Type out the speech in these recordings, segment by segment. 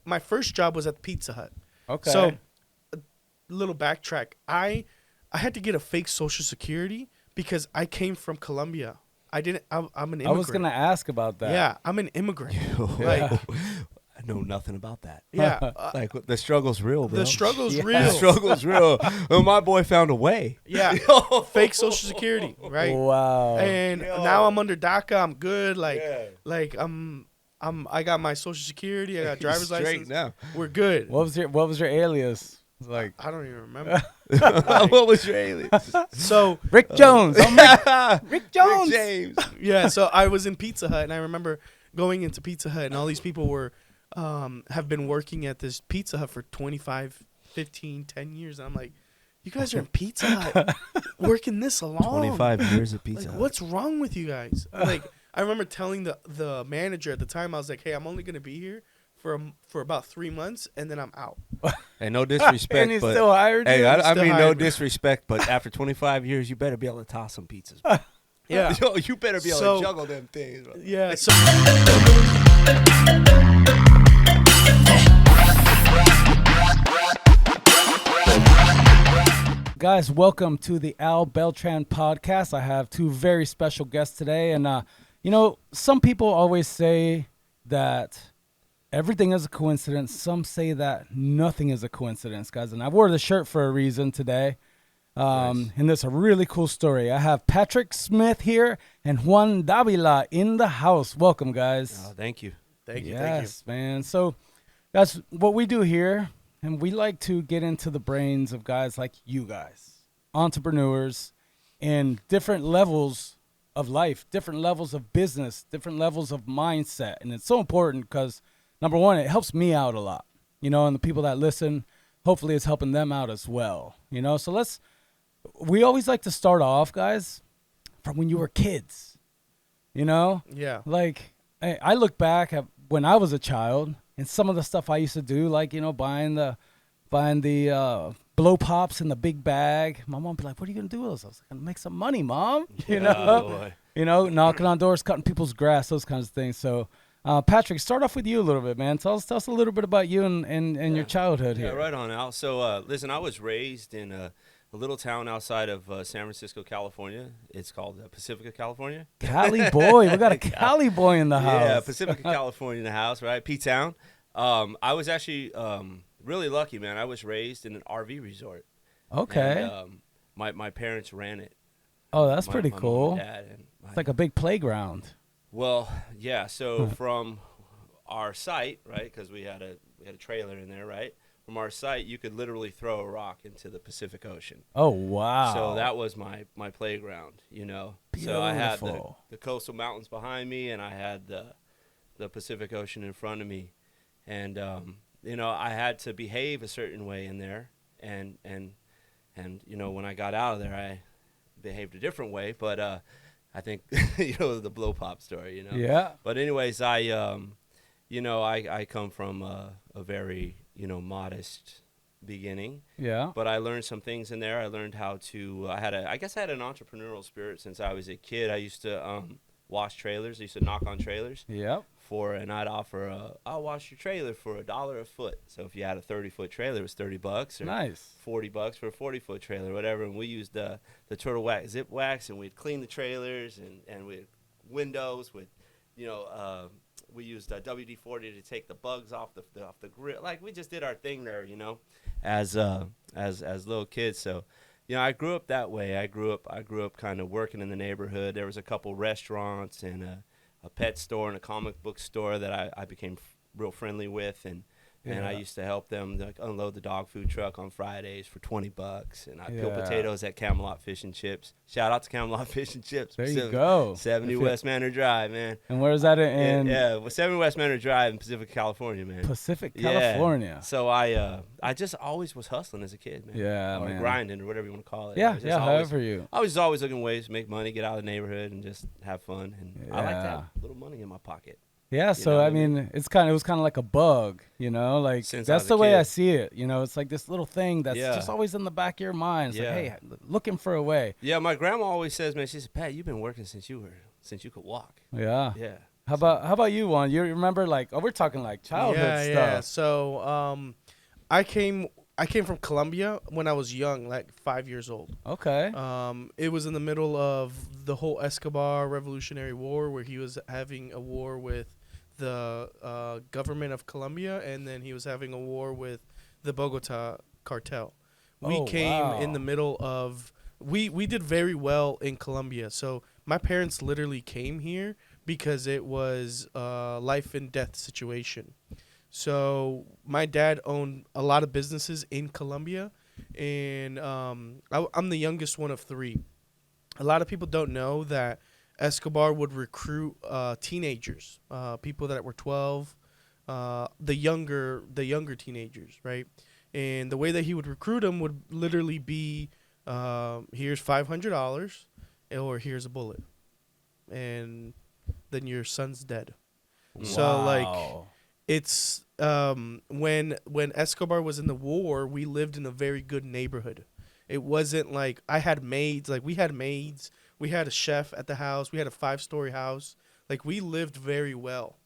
My first job was at Pizza Hut. Okay. So, a little backtrack. I had to get a fake Social Security because I came from Colombia. I'm an immigrant. I was gonna ask about that. Yeah, I'm an immigrant. Yeah. I know nothing about that. Yeah. Like the struggle's real, bro. The struggle's Yeah. real. The struggle's real. Well, my boy found a way. Yeah. Fake Social Security, right? Wow. And Yo. now I'm under DACA. I'm good. Yeah. I got my Social Security. I got driver's Straight license. now. We're good. What was your alias? It's like I don't even remember. What was your alias? So Rick Jones. I'm Rick Jones. Rick James. yeah, so I was in Pizza Hut, and I remember going into Pizza Hut, and all these people were have been working at this Pizza Hut for 25, 15, 10 years. And I'm like, you guys are in Pizza Hut working this long. 25 years of Pizza Like, Hut. what's wrong with you guys? Like, I remember telling the manager at the time, I was like, hey, I'm only gonna be here for about 3 months, and then I'm out. Hey, no disrespect, And he but still hired you? hey, I Still mean no hired me. disrespect, but after 25 years, you better be able to toss some pizzas. Bro. Yeah. Yo, you better be able So- to juggle them things. Bro. Yeah. So Guys, welcome to the Beltran Podcast. I have two very special guests today. And, some people always say that everything is a coincidence. Some say that nothing is a coincidence, guys. And I wore the shirt for a reason today. Nice. And there's a really cool story. I have Patrick Smith here and Juan Davila in the house. Welcome, guys. Oh, thank you. thank you. Yes, man. So that's what we do here. And we like to get into the brains of guys like you guys, entrepreneurs in different levels of life, different levels of business, different levels of mindset. And it's so important because, number one, it helps me out a lot, and the people that listen, hopefully it's helping them out as well, So we always like to start off, guys, from when you were kids, Yeah. Like, I look back at when I was a child and some of the stuff I used to do, like, buying the blow pops in the big bag. My mom would be like, what are you going to do with those? I was like, I'm going to make some money, Mom. Oh, boy. Knocking on doors, cutting people's grass, those kinds of things. So, Patrick, start off with you a little bit, man. Tell us a little bit about you and your childhood here. Yeah, right on, Al. So, listen, I was raised in a little town outside of San Francisco, California. It's called Pacifica, California. Cali boy. We got a Cali boy in the house. Yeah, Pacifica, California in the house, right? P-Town. I was actually really lucky, man. I was raised in an RV resort. Okay. And, my parents ran it. Oh, that's My- pretty my mom cool. and dad and It's like a big playground. Well, yeah. So from our site, right? Because we had a trailer in there, right? From our site, you could literally throw a rock into the Pacific Ocean. Oh, wow. So that was my playground, So I had Beautiful. the coastal mountains behind me, and I had the Pacific Ocean in front of me, and I had to behave a certain way in there, and when I got out of there, I behaved a different way. But I think the blow pop story, Yeah. But anyways, I come from a very modest beginning. Yeah. But I learned some things in there. I learned how to. I guess I had an entrepreneurial spirit since I was a kid. I used to wash trailers. I used to knock on trailers Yep. and I'd offer. I'll wash your trailer for $1 a foot. So if you had a 30-foot trailer, it was $30 or Nice. $40 for a 40-foot trailer, whatever. And we used the turtle wax, zip wax, and we'd clean the trailers and we had windows with, we used WD-40 to take the bugs off the grill. Like, we just did our thing there, as little kids. So, I grew up that way. I grew up kind of working in the neighborhood. There was a couple restaurants and a pet store and a comic book store that I became real friendly with, and I used to help them unload the dog food truck on Fridays for $20, and I peel potatoes at Camelot Fish and Chips. Shout out to Camelot Fish and Chips. There you go. 70 West Manor Drive, man. And where's that in? Yeah, 70 West Manor Drive in Pacific, California, man. Pacific, Yeah. California. So I just always was hustling as a kid, man. Yeah, or man. grinding or whatever you want to call it. Yeah, I was just yeah, always- however you. I was always looking ways to make money, get out of the neighborhood, and just have fun. And I like to Yeah. have a little money in my pocket. Yeah, so know what I I mean? mean, it was kind of like a bug, like Since I that's was the a way kid. I see it. It's like this little thing that's Yeah. just always in the back of your mind. It's Yeah. like, hey, looking for a way. Yeah, my grandma always says, man, she said, Pat, you've been working since you could walk. Yeah. Yeah. How about you, Juan? You remember like we're talking like childhood stuff. Yeah. So I came from Colombia when I was young, like 5 years old. Okay. It was in the middle of the whole Escobar Revolutionary War, where he was having a war with the government of Colombia, and then he was having a war with the Bogota cartel. We came in the middle of. We did very well in Colombia. So my parents literally came here because it was a life and death situation. So my dad owned a lot of businesses in Colombia, and I'm the youngest one of three. A lot of people don't know that Escobar would recruit teenagers, people that were 12, the younger teenagers, right? And the way that he would recruit them would literally be, here's $500, or here's a bullet, and then your son's dead. Wow. So like, it's when Escobar was in the war, we lived in a very good neighborhood. It wasn't like I had maids. Like we had maids. We had a chef at the house. We had a 5-story house. Like we lived very well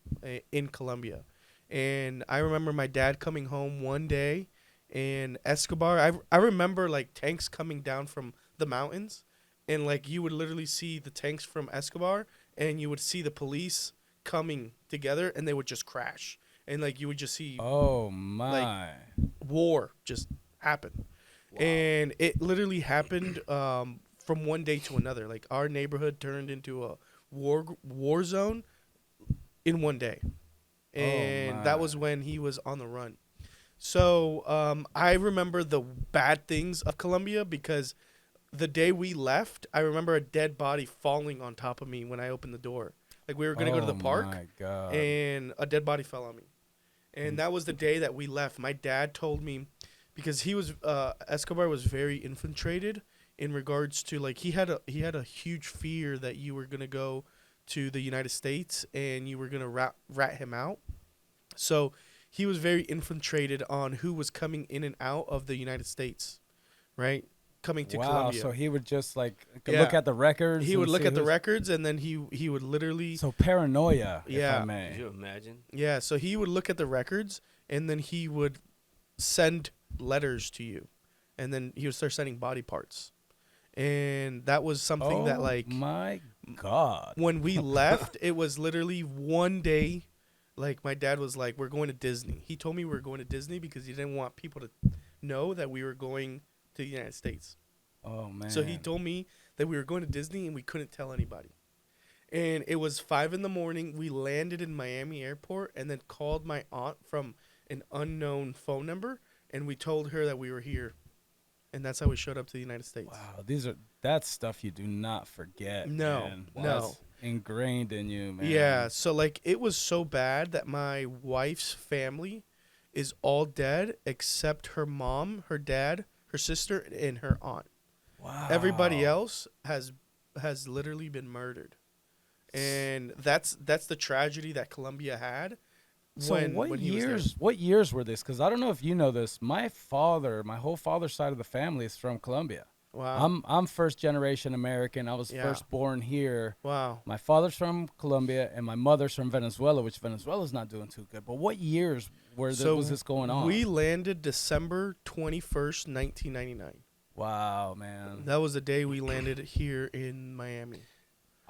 in Colombia. And I remember my dad coming home one day, and Escobar. I remember like tanks coming down from the mountains, and like you would literally see the tanks from Escobar, and you would see the police coming together, and they would just crash. And like you would just see, like, war just happen. Wow. And it literally happened from one day to another. Like our neighborhood turned into a war zone in one day, and that was when he was on the run. So I remember the bad things of Colombia, because the day we left, I remember a dead body falling on top of me when I opened the door. Like we were gonna go to the park, and a dead body fell on me. And that was the day that we left. My dad told me, because he was Escobar was very infiltrated in regards to, like, he had a huge fear that you were gonna go to the United States and you were gonna rat him out. So he was very infiltrated on who was coming in and out of the United States, right? Coming to Colombia. So he would just like look at the records. He would look at the records, and then he would literally. So paranoia. If I may. Could you imagine? Yeah. So he would look at the records, and then he would send letters to you, and then he would start sending body parts, and that was something that, like, my God. When we left, it was literally one day. Like my dad was like, "We're going to Disney." He told me we were going to Disney because he didn't want people to know that we were going to the United States. Oh man. So he told me that we were going to Disney and we couldn't tell anybody. And it was 5 a.m. We landed in Miami airport and then called my aunt from an unknown phone number, and we told her that we were here. And that's how we showed up to the United States. Wow, that's stuff you do not forget. No, man. no. That's ingrained in you, man. Yeah, so like it was so bad that my wife's family is all dead except her mom, her dad, her sister, and her aunt. Wow. Everybody else has literally been murdered. And that's the tragedy that Colombia had. So what years were this? Because I don't know if you know this. My whole father's side of the family is from Colombia. Wow. I'm first generation American. I was first born here. Wow. My father's from Colombia and my mother's from Venezuela, which Venezuela's not doing too good. But what years was this going on? We landed December 21st, 1999. Wow, man. That was the day we landed here in Miami.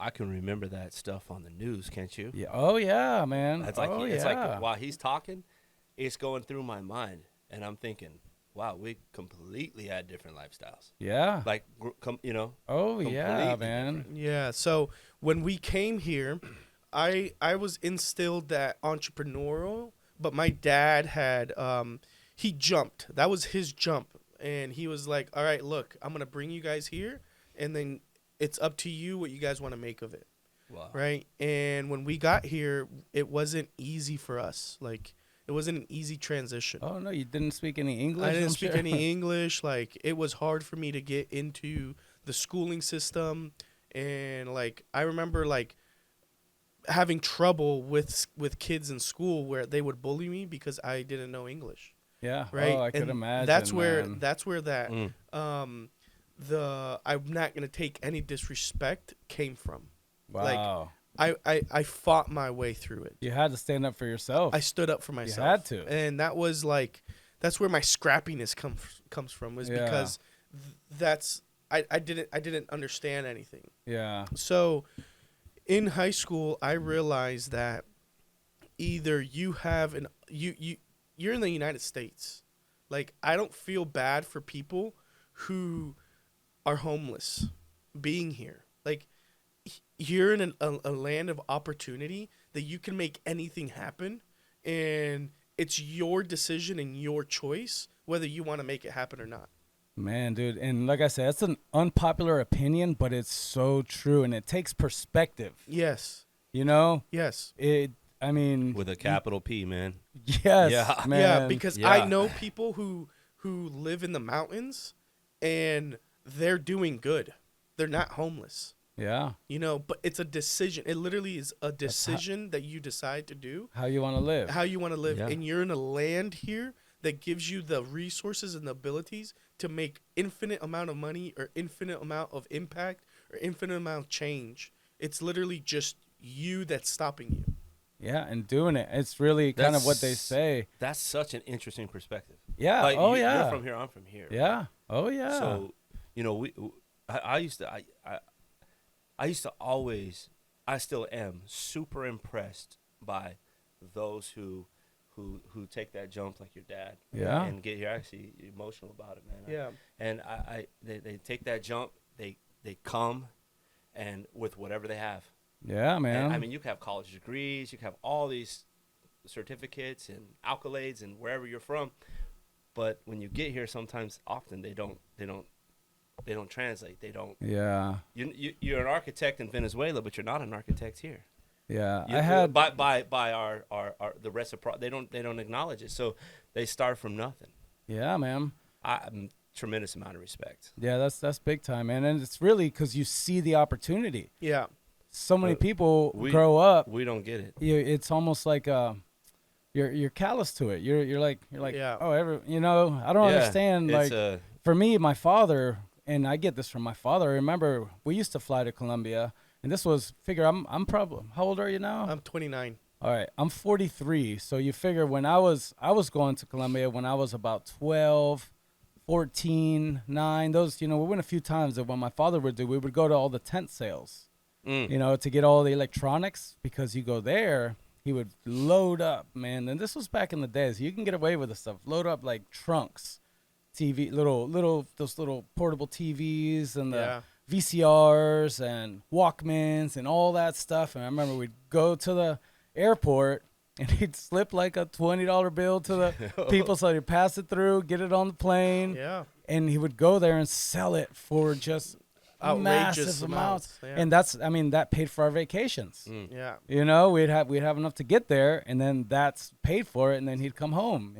I can remember that stuff on the news, can't you? Yeah. Oh yeah, man. It's like while he's talking, it's going through my mind, and I'm thinking, wow, we completely had different lifestyles. Yeah. Like, Oh yeah, man. Different. Yeah. So when we came here, I was instilled that entrepreneurial, but my dad had he jumped. That was his jump, and he was like, "All right, look, I'm gonna bring you guys here, and then it's up to you what you guys want to make of it." Wow. Right? And when we got here, it wasn't easy for us. Like, it wasn't an easy transition. Oh no, you didn't speak any English? I didn't speak any English. Like, it was hard for me to get into the schooling system, and like I remember like having trouble with kids in school where they would bully me because I didn't know English. Yeah. Right? Oh, I could imagine. That's where man. the I'm not gonna take any disrespect came from. Wow. Like, I fought my way through it. You had to stand up for yourself. I stood up for myself. You had to. And that was like, that's where my scrappiness comes from, was because I didn't understand anything. Yeah. So in high school, I realized that either you have you're in the United States. Like, I don't feel bad for people who are homeless being here. Like, you're in a land of opportunity that you can make anything happen, and it's your decision and your choice whether you want to make it happen or not. Man, dude, and like I said, that's an unpopular opinion, but it's so true, and it takes perspective. Yes. You know? Yes. I mean, with a capital P, man. yes, Yeah. man. Yeah, because Yeah. I know people who live in the mountains and they're doing good. They're not homeless. Yeah. You know, but it's a decision. It literally is a decision that you decide to do. How you want to live. How you want to live. Yeah. And you're in a land here that gives you the resources and the abilities to make infinite amount of money or infinite amount of impact or infinite amount of change. It's literally just you that's stopping you. Yeah, and doing it. It's really kind of what they That's- say. That's such an interesting perspective. Yeah. Like, Oh, you're yeah. from here, I'm from here. Yeah. Oh, yeah. So, you know, I used to, I used to always, I still am super impressed by those who take that jump like your dad. Yeah. And get here actually emotional about it, man. Yeah. And they take that jump, they come, and with whatever they have. Yeah, man. And, I mean, you can have college degrees, you can have all these certificates and accolades and wherever you're from, but when you get here, often they don't translate. They don't. yeah. You're an architect in Venezuela, but you're not an architect here. Yeah. You, I had. by our the reciprocity. They don't acknowledge it, so they start from nothing. Yeah, man. I'm tremendous amount of respect. Yeah, that's big time, man. And it's really because you see the opportunity. Yeah. So many people we- grow up. We don't get it. It's almost like you're callous to it. You're like Yeah. oh, I don't understand. It's Like for me, my father, and I get this from my father. I remember we used to fly to Colombia, and this was I'm probably, how old are you now? I'm 29. All right, I'm 43. So you figure when I was going to Colombia when I was about 12, 14, 9. Those, we went a few times. And what my father would do, we would go to all the tent sales. To get all the electronics, because you go there, he would load up, man. And this was back in the days. You can get away with this stuff. Load up like trunks, TV, those little portable TVs and the Yeah. VCRs and Walkmans and all that stuff. And I remember we'd go to the airport and he'd slip like a $20 bill to the people so they'd pass it through, get it on the plane. Yeah. And he would go there and sell it for just Outrageous massive amounts. Yeah. And that paid for our vacations. Yeah. We'd have enough to get there, and then that's paid for it, and then he'd come home.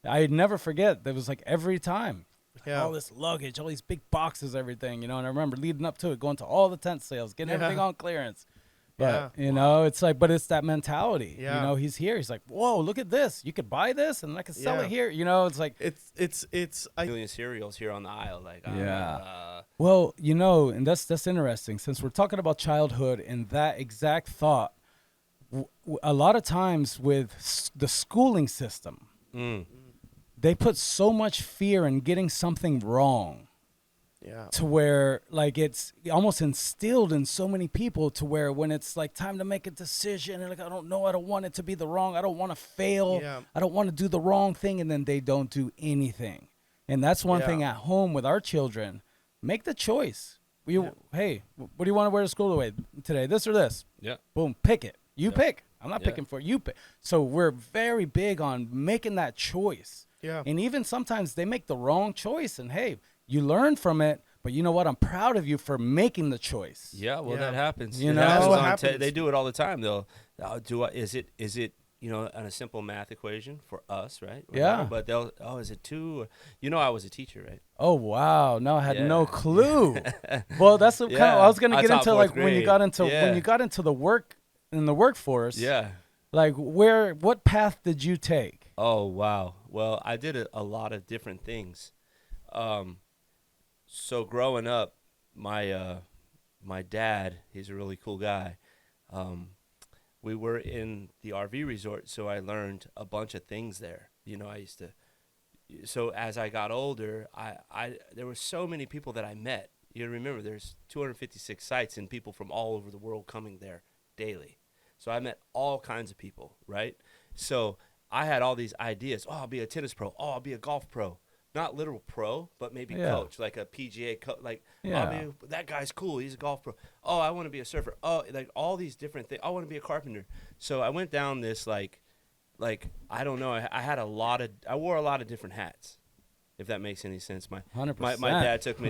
I'd never forget. There was like every time, Yeah. all this luggage, all these big boxes, everything. And I remember leading up to it, going to all the tent sales, getting everything on clearance. But it's like, but it's that mentality. Yeah. He's here. He's like, whoa, look at this. You could buy this, and I could sell Yeah. it here. It's like, It's million cereals here on the aisle, like well, and that's interesting. Since we're talking about childhood and that exact thought, a lot of times with the schooling system, they put so much fear in getting something wrong. Yeah. To where like it's almost instilled in so many people to where when it's like time to make a decision and like I don't want it to be the wrong, I don't want to fail, Yeah. I don't want to do the wrong thing, and then they don't do anything. And that's one thing at home with our children. Make the choice. Hey, what do you want to wear to school today? This or this? Yeah. Boom, pick it. You pick. I'm not Yeah. picking for you. Pick. So we're very big on making that choice. Yeah. And even sometimes they make the wrong choice, and hey, you learn from it. But you know what? I'm proud of you for making the choice. Yeah, well, Yeah. that happens. You It know? happens That's what on happens. they do it all the time, though. Is it on a simple math equation for us, right? Yeah. But is it 2? I was a teacher, right? Oh wow! No, I had Yeah. no clue. Well, that's what kind of I was going to I get taught into, like fourth when you grade. got into Yeah. when you got into the workforce. Yeah. Like what path did you take? Oh, wow. Well, I did a lot of different things. So growing up, my dad, he's a really cool guy. we were in the RV resort, so I learned a bunch of things there. I used to. So as I got older, I there were so many people that I met. You remember, there's 256 sites and people from all over the world coming there daily. So I met all kinds of people, right? So I had all these ideas. Oh, I'll be a tennis pro. Oh, I'll be a golf pro. Not literal pro, but maybe coach, like a PGA coach. Like, that guy's cool. He's a golf pro. Oh, I want to be a surfer. Oh, like all these different things. I want to be a carpenter. So I went down this like I don't know. I wore a lot of different hats, if that makes any sense. My 100%. my dad took me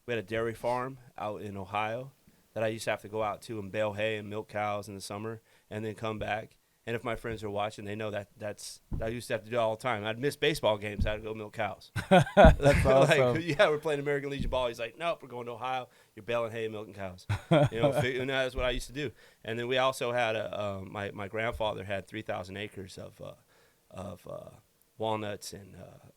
we had a dairy farm out in Ohio that I used to have to go out to and bale hay and milk cows in the summer and then come back. And if my friends are watching, they know I used to have to do it all the time. I'd miss baseball games. I'd go milk cows. That's awesome. We're playing American Legion ball. He's like, nope, we're going to Ohio. You're baling hay and milking cows. And that's what I used to do. And then we also had my grandfather had 3,000 acres of walnuts and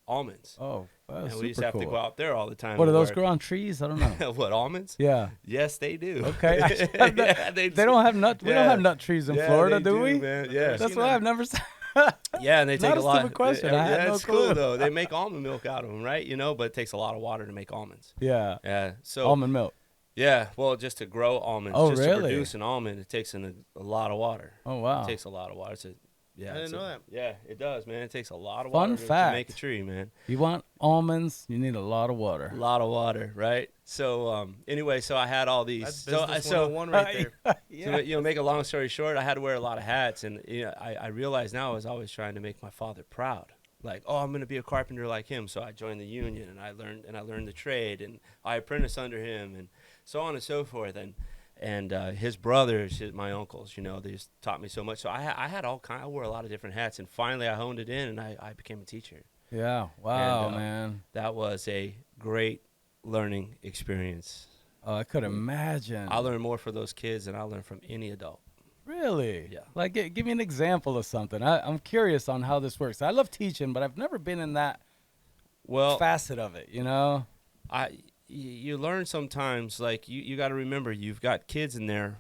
almonds. Oh, wow, and super we used to have cool. to go out there all the time. What, do to those work. grow on trees? I don't know. What, almonds? Yeah. Yes, they do. Okay. They don't have nut. We don't have nut trees in Florida, do we? Man. Yeah. That's why I've never seen. Yeah, and they take Not a a lot. stupid question. I had no it's clue. cool though. They make almond milk out of them, right? But it takes a lot of water to make almonds. Yeah. Yeah. So Almond milk. yeah, well, just to grow almonds, Oh, just really? to produce an almond, it takes a lot of water. Oh, wow. It takes a lot of water. I didn't know that. Yeah, it does, man. It takes a lot of Fun water to fact. make a tree, man. You want almonds, you need a lot of water. A lot of water, right? So anyway, so I had all these. That's so business 101 right there. Yeah. So, make a long story short, I had to wear a lot of hats, and I realized now I was always trying to make my father proud. Like, oh, I'm going to be a carpenter like him. So I joined the union, and I learned the trade, and I apprenticed under him, and so on and so forth. And his brothers, my uncles, they just taught me so much. So I had I wore a lot of different hats, and finally I honed it in, and I became a teacher. Yeah. Wow, And, man. That was a great learning experience. Oh, I could imagine. I learned more from those kids than I learned from any adult. Really? Yeah. Like, give me an example of something. I'm curious on how this works. I love teaching, but I've never been in that facet of it, You learn sometimes, like, you got to remember, you've got kids in there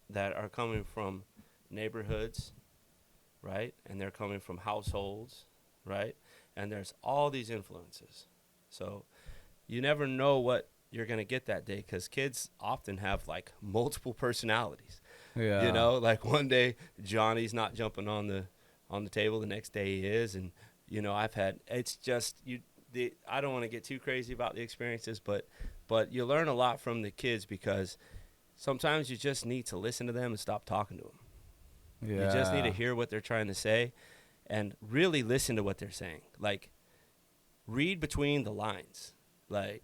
that are coming from neighborhoods, right? And they're coming from households, right? And there's all these influences. So you never know what you're going to get that day, because kids often have, like, multiple personalities. Yeah. Like one day Johnny's not jumping on the table, the next day he is. And, I've had, it's just, I don't want to get too crazy about the experiences, but you learn a lot from the kids, because sometimes you just need to listen to them and stop talking to them. Yeah. You just need to hear what they're trying to say and really listen to what they're saying. Like, read between the lines. Like,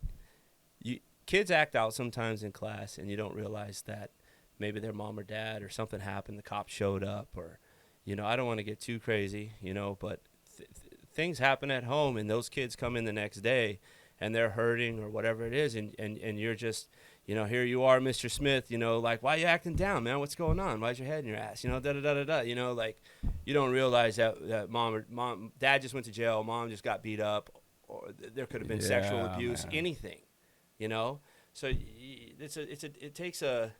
kids act out sometimes in class, and you don't realize that maybe their mom or dad or something happened, the cops showed up, or, I don't want to get too crazy, but things happen at home, and those kids come in the next day and they're hurting or whatever it is, and you're just, here you are, Mr. Smith, like, why are you acting down, man? What's going on? Why's your head in your ass? Da-da-da-da-da. Like, you don't realize that dad just went to jail, mom just got beat up, or there could have been sexual abuse, man. Anything, So it takes a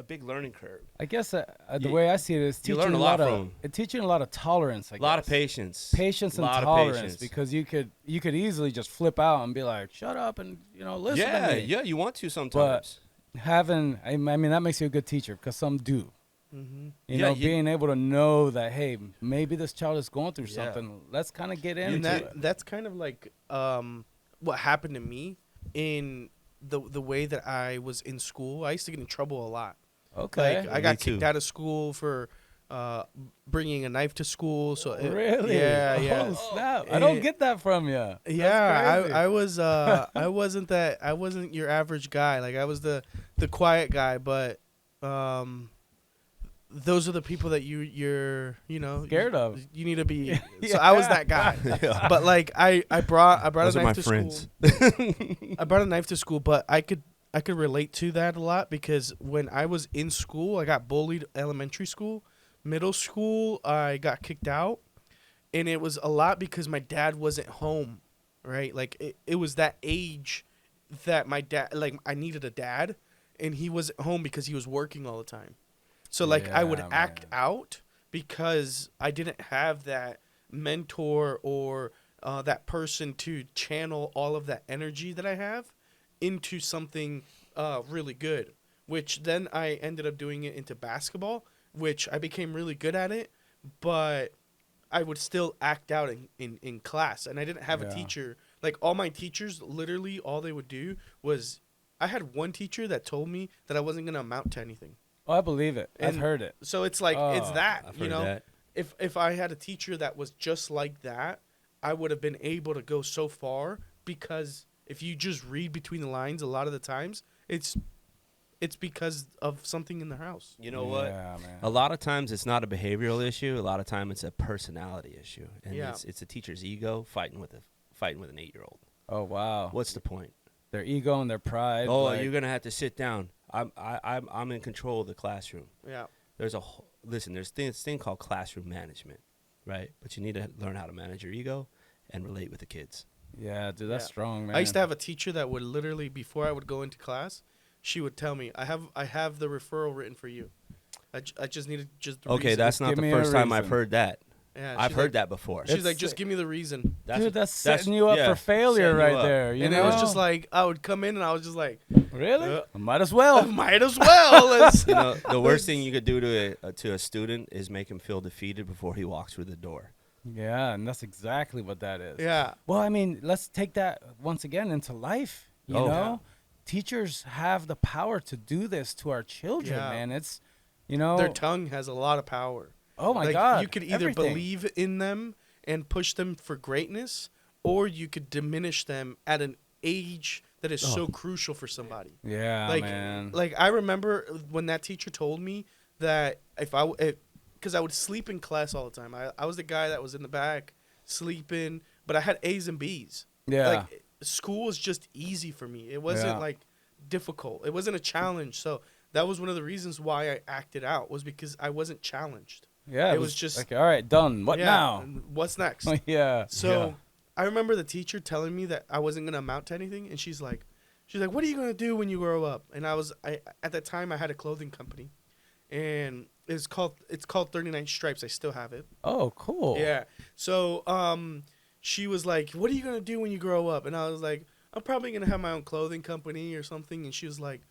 big learning curve. I guess the way I see it is teaching a lot of tolerance. I guess. A lot of patience. Patience and tolerance, because you could easily just flip out and be like, shut up and listen to me. Yeah, you want to sometimes. But I mean that makes you a good teacher, because some do. Mm-hmm. Being able to know that, hey, maybe this child is going through something. Let's kind of get into it. That's kind of like what happened to me in the way that I was in school. I used to get in trouble a lot. Okay. Like, I got kicked out of school for bringing a knife to school. So really? Yeah. Oh, snap. I don't get that from you. Yeah, I was I wasn't your average guy. Like, I was the quiet guy, but those are the people that you're scared of. You need to be. So I was that guy. But like I brought those a knife to friends. school. I brought a knife to school, but I could relate to that a lot, because when I was in school, I got bullied. Elementary school, middle school, I got kicked out, and it was a lot because my dad wasn't home. Right, like it was that age that my dad, like, I needed a dad, and he wasn't home because he was working all the time. So like I would Yeah, act man. out because I didn't have that mentor or that person to channel all of that energy that I have into something really good. Which then I ended up doing it into basketball, which I became really good at it, but I would still act out in class. And I didn't have a Yeah. teacher. Like all my teachers, literally all they would do was I had one teacher that told me that I wasn't going to amount to anything. Oh, I believe it. I've And heard it. So it's like, it's Oh, that, I've you heard know? that. If I had a teacher that was just like that, I would have been able to go so far because if you just read between the lines a lot of the times, it's because of something in the house. You know what? Yeah, man. A lot of times it's not a behavioral issue. A lot of time it's a personality issue, and Yeah. it's a teacher's ego fighting with an 8-year-old. Oh, wow. What's the point? Their ego and their pride. Oh, like, you're gonna have to sit down. I'm in control of the classroom. Yeah. There's there's this thing called classroom management, right? But you need to learn how to manage your ego and relate with the kids. Yeah, dude, that's Yeah. strong, man. I used to have a teacher that would literally, before I would go into class, she would tell me, I have the referral written for you. I just needed just the Okay, reason. that's not Give the me a first time I've reason. heard that. Yeah, I've she's heard like, that before. She's like, It's- just give me the reason. Dude, that's setting you up yeah, for failure setting you right up. there. You And know? it was just like, I would come in and I was just like, really? uh, Might as well. might as well. Let's, You know, the worst thing you could do to a student is make him feel defeated before he walks through the door. Yeah, and that's exactly what that is. yeah. Well, I mean, let's take that once again into life. You Oh, know, yeah. teachers have the power to do this to our children, Yeah. man. It's, you know, Their tongue has a lot of power. oh my like, God. You could either everything. believe in them and push them for greatness, or you could diminish them at an age that is so crucial for somebody. Yeah, like, man. Like I remember when that teacher told me that because I would sleep in class all the time. I was the guy that was in the back sleeping, but I had A's and B's. yeah. Like school was just easy for me. It wasn't Yeah. like difficult. It wasn't a challenge. So that was one of the reasons why I acted out, was because I wasn't challenged. yeah. it was just- like, all right, done. What Yeah, now? and what's next? yeah. So I remember the teacher telling me that I wasn't gonna amount to anything, and she's like, "What are you gonna do when you grow up?" And I at that time I had a clothing company, and it's called 39 Stripes. I still have it. Oh, cool. Yeah. So she was like, "What are you gonna do when you grow up?" And I was like, "I'm probably gonna have my own clothing company or something." And she was like,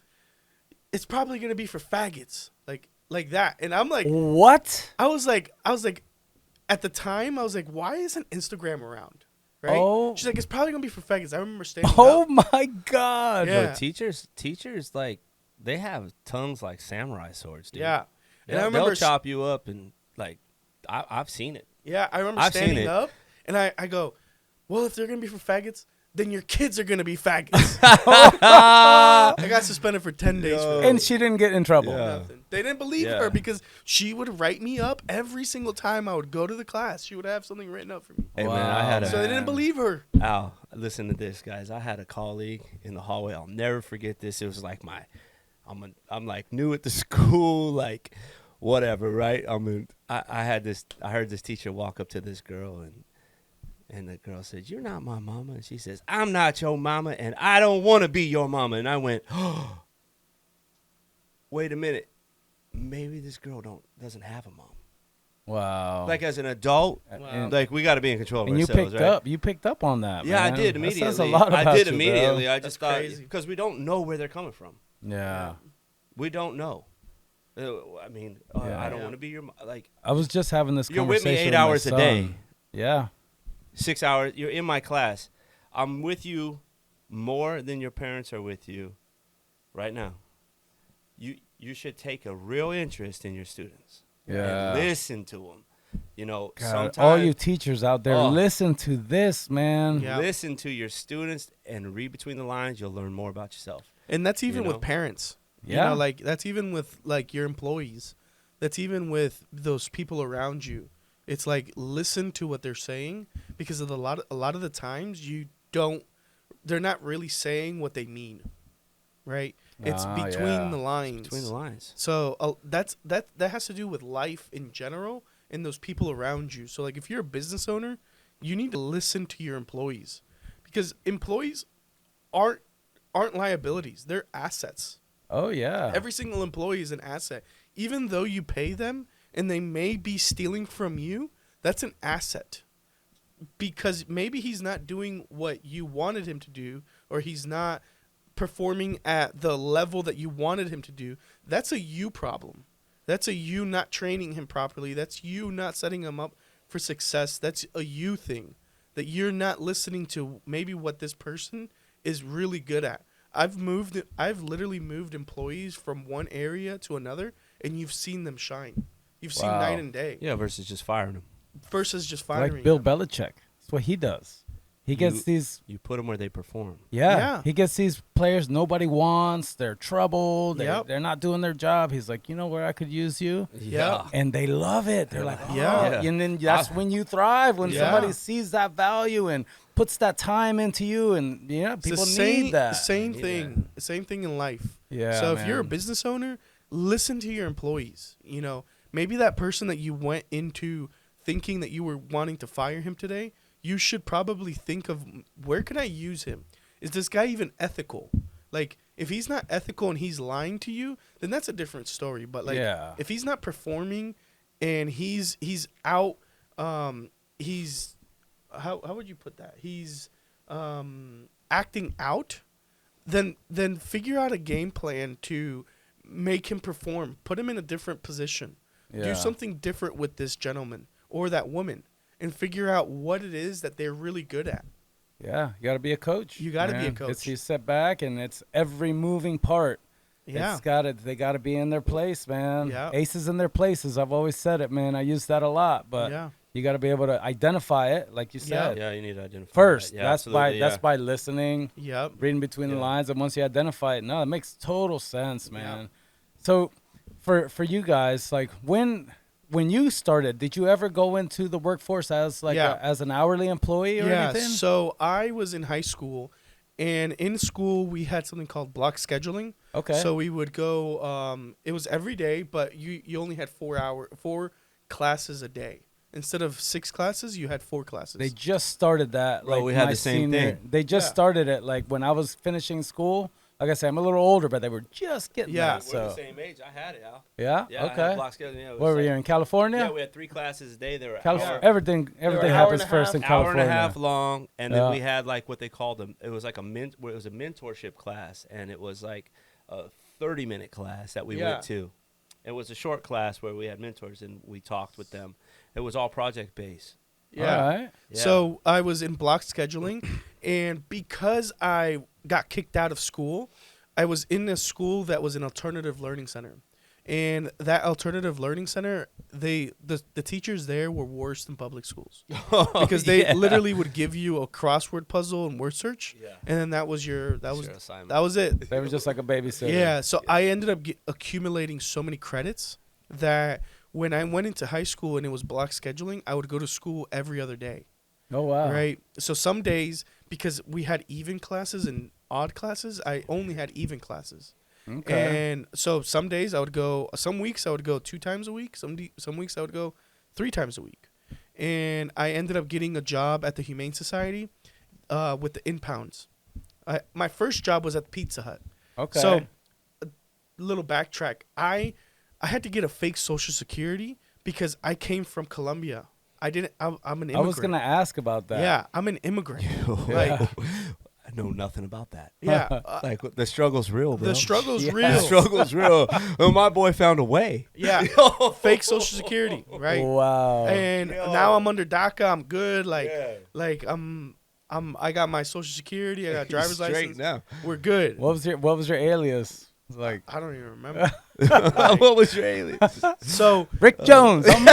"It's probably gonna be for faggots, like that." And I'm like, What? I was like, at the time, I was like, why isn't Instagram around? Right? Oh. She's like, it's probably gonna be for faggots. I remember standing Oh up. my God. Yeah. But teachers like they have tongues like samurai swords, dude. Yeah. And I They'll remember, chop you up and like I've seen it. yeah, I remember I've seen standing it. up, and I go, well, if they're gonna be for faggots, then your kids are gonna be faggots. I got suspended for 10 days for that. And she didn't get in trouble. Yeah. Nothing. They didn't believe Yeah. her because she would write me up every single time I would go to the class. She would have something written up for me. Hey man, I had Wow. a So they didn't believe her. Al, listen to this, guys. I had a colleague in the hallway. I'll never forget this. It was like I'm like new at the school, like whatever, right? I heard this teacher walk up to this girl and the girl said, "You're not my mama." And she says, "I'm not your mama, and I don't want to be your mama." And I went, "Oh, wait a minute. Maybe this girl doesn't have a mom." Wow. Like as an adult, And, like we got to be in control of and you ourselves, picked right? up. You picked up on that. Yeah, man. I did That immediately. says a lot about I did you, bro. immediately. I just That's thought crazy. because we don't know where they're coming from. Yeah. We don't know. I mean, Yeah. I don't Yeah. want to be your like. I was just having this You're with me conversation 8 my hours a son. day. Yeah. 6 hours. You're in my class. I'm with you more than your parents are with you right now. You should take a real interest in your students. Yeah. And listen to them. You know, God, sometimes all you teachers out there, Oh. listen to this, man. Yeah. listen to your students and read between the lines. You'll learn more about yourself. And that's even You know? with parents. Yeah. You know, like that's even with like your employees. That's even with those people around you. It's like listen to what they're saying because of a lot of the times they're not really saying what they mean. Right? It's Ah, between yeah. the lines. Between the lines. So that has to do with life in general and those people around you. So like if you're a business owner, you need to listen to your employees because employees aren't liabilities. They're assets. Oh yeah. Every single employee is an asset. even though you pay them and they may be stealing from you, that's an asset. Because maybe he's not doing what you wanted him to do, or he's not performing at the level that you wanted him to do. That's a you problem. That's a you not training him properly. That's you not setting him up for success. That's a you thing, that you're not listening to maybe what this person is really good at. I've literally moved employees from one area to another, and you've seen them shine. You've seen night and day. Yeah, versus just firing them. Versus just firing Like Bill them. Belichick. That's what he does. He gets these. You put them where they perform. Yeah. He gets these players nobody wants. They're troubled. Yep. They're not doing their job. He's like, you know where I could use you? Yeah. And they love it. They're like, oh. Yeah. And then that's when you thrive, when Yeah. somebody sees that value and puts that time into you. And, people need that. Same thing. Same thing in life. Yeah. So if you're a business owner, listen to your employees. Maybe that person that you went into thinking that you were wanting to fire him today, you should probably think of, where can I use him? Is this guy even ethical? Like, if he's not ethical and he's lying to you, then that's a different story. But like, if he's not performing and he's out, he's how would you put that? He's acting out. Then figure out a game plan to make him perform. Put him in a different position. Yeah. Do something different with this gentleman or that woman, and figure out what it is that they're really good at. Yeah, you got to be a coach. You got to be a coach. It's you sit back, and it's every moving part. Yeah. They got to be in their place, man. Yeah. Aces in their places. I've always said it, man. I use that a lot, but you got to be able to identify it, like you said. Yeah, you need to identify first. that. Yeah, that's by listening, Yep. reading between the lines, and once you identify it, it makes total sense, man. Yeah. So, for you guys, like when you started, did you ever go into the workforce as as an hourly employee or anything? Yeah, so I was in high school, and in school we had something called block scheduling. Okay. So we would go, it was every day, but you only had 4 classes a day. Instead of 6 classes, you had 4 classes. They just started that. Well, we had the same thing. They just started it like when I was finishing school. Like I said, I'm a little older, but they were just getting that. We're the same age. I had it, Al. Yeah? Yeah, okay. I had block scheduling. Yeah, where were you, in California? Yeah, we had 3 classes a day. They were everything happens first in California. Hour and a half long, and then we had like what they called them. It was like it was a mentorship class, and it was like a 30-minute class that we went to. It was a short class where we had mentors and we talked with them. It was all project based. Yeah. All right. Yeah. So I was in block scheduling, and because I got kicked out of school, I was in a school that was an alternative learning center. And that alternative learning center, the teachers there were worse than public schools. Because they literally would give you a crossword puzzle and word search, and then that was your assignment. That was it. They were just like a babysitter. Yeah, so I ended up accumulating so many credits that when I went into high school and it was block scheduling, I would go to school every other day. Oh, wow. Right? So some days, because we had even classes and odd classes, I only had even classes. Okay. And so some days I would go, some weeks I would go 2 times a week. Some weeks I would go 3 times a week. And I ended up getting a job at the Humane Society with the impounds. My first job was at Pizza Hut. Okay. So a little backtrack. I had to get a fake Social Security because I came from Colombia. I'm an immigrant. I was going to ask about that. Yeah, I'm an immigrant. Like, I know nothing about that. Yeah. Like, the struggle's real, bro. The struggle's real. The struggle's real. Well, my boy found a way. Yeah. Fake Social Security, right? Wow. And now I'm under DACA. I'm good. I got my Social Security. I got driver's license. Now. We're good. What was your alias? Like, I don't even remember. What was your alias? So Rick Jones. Rick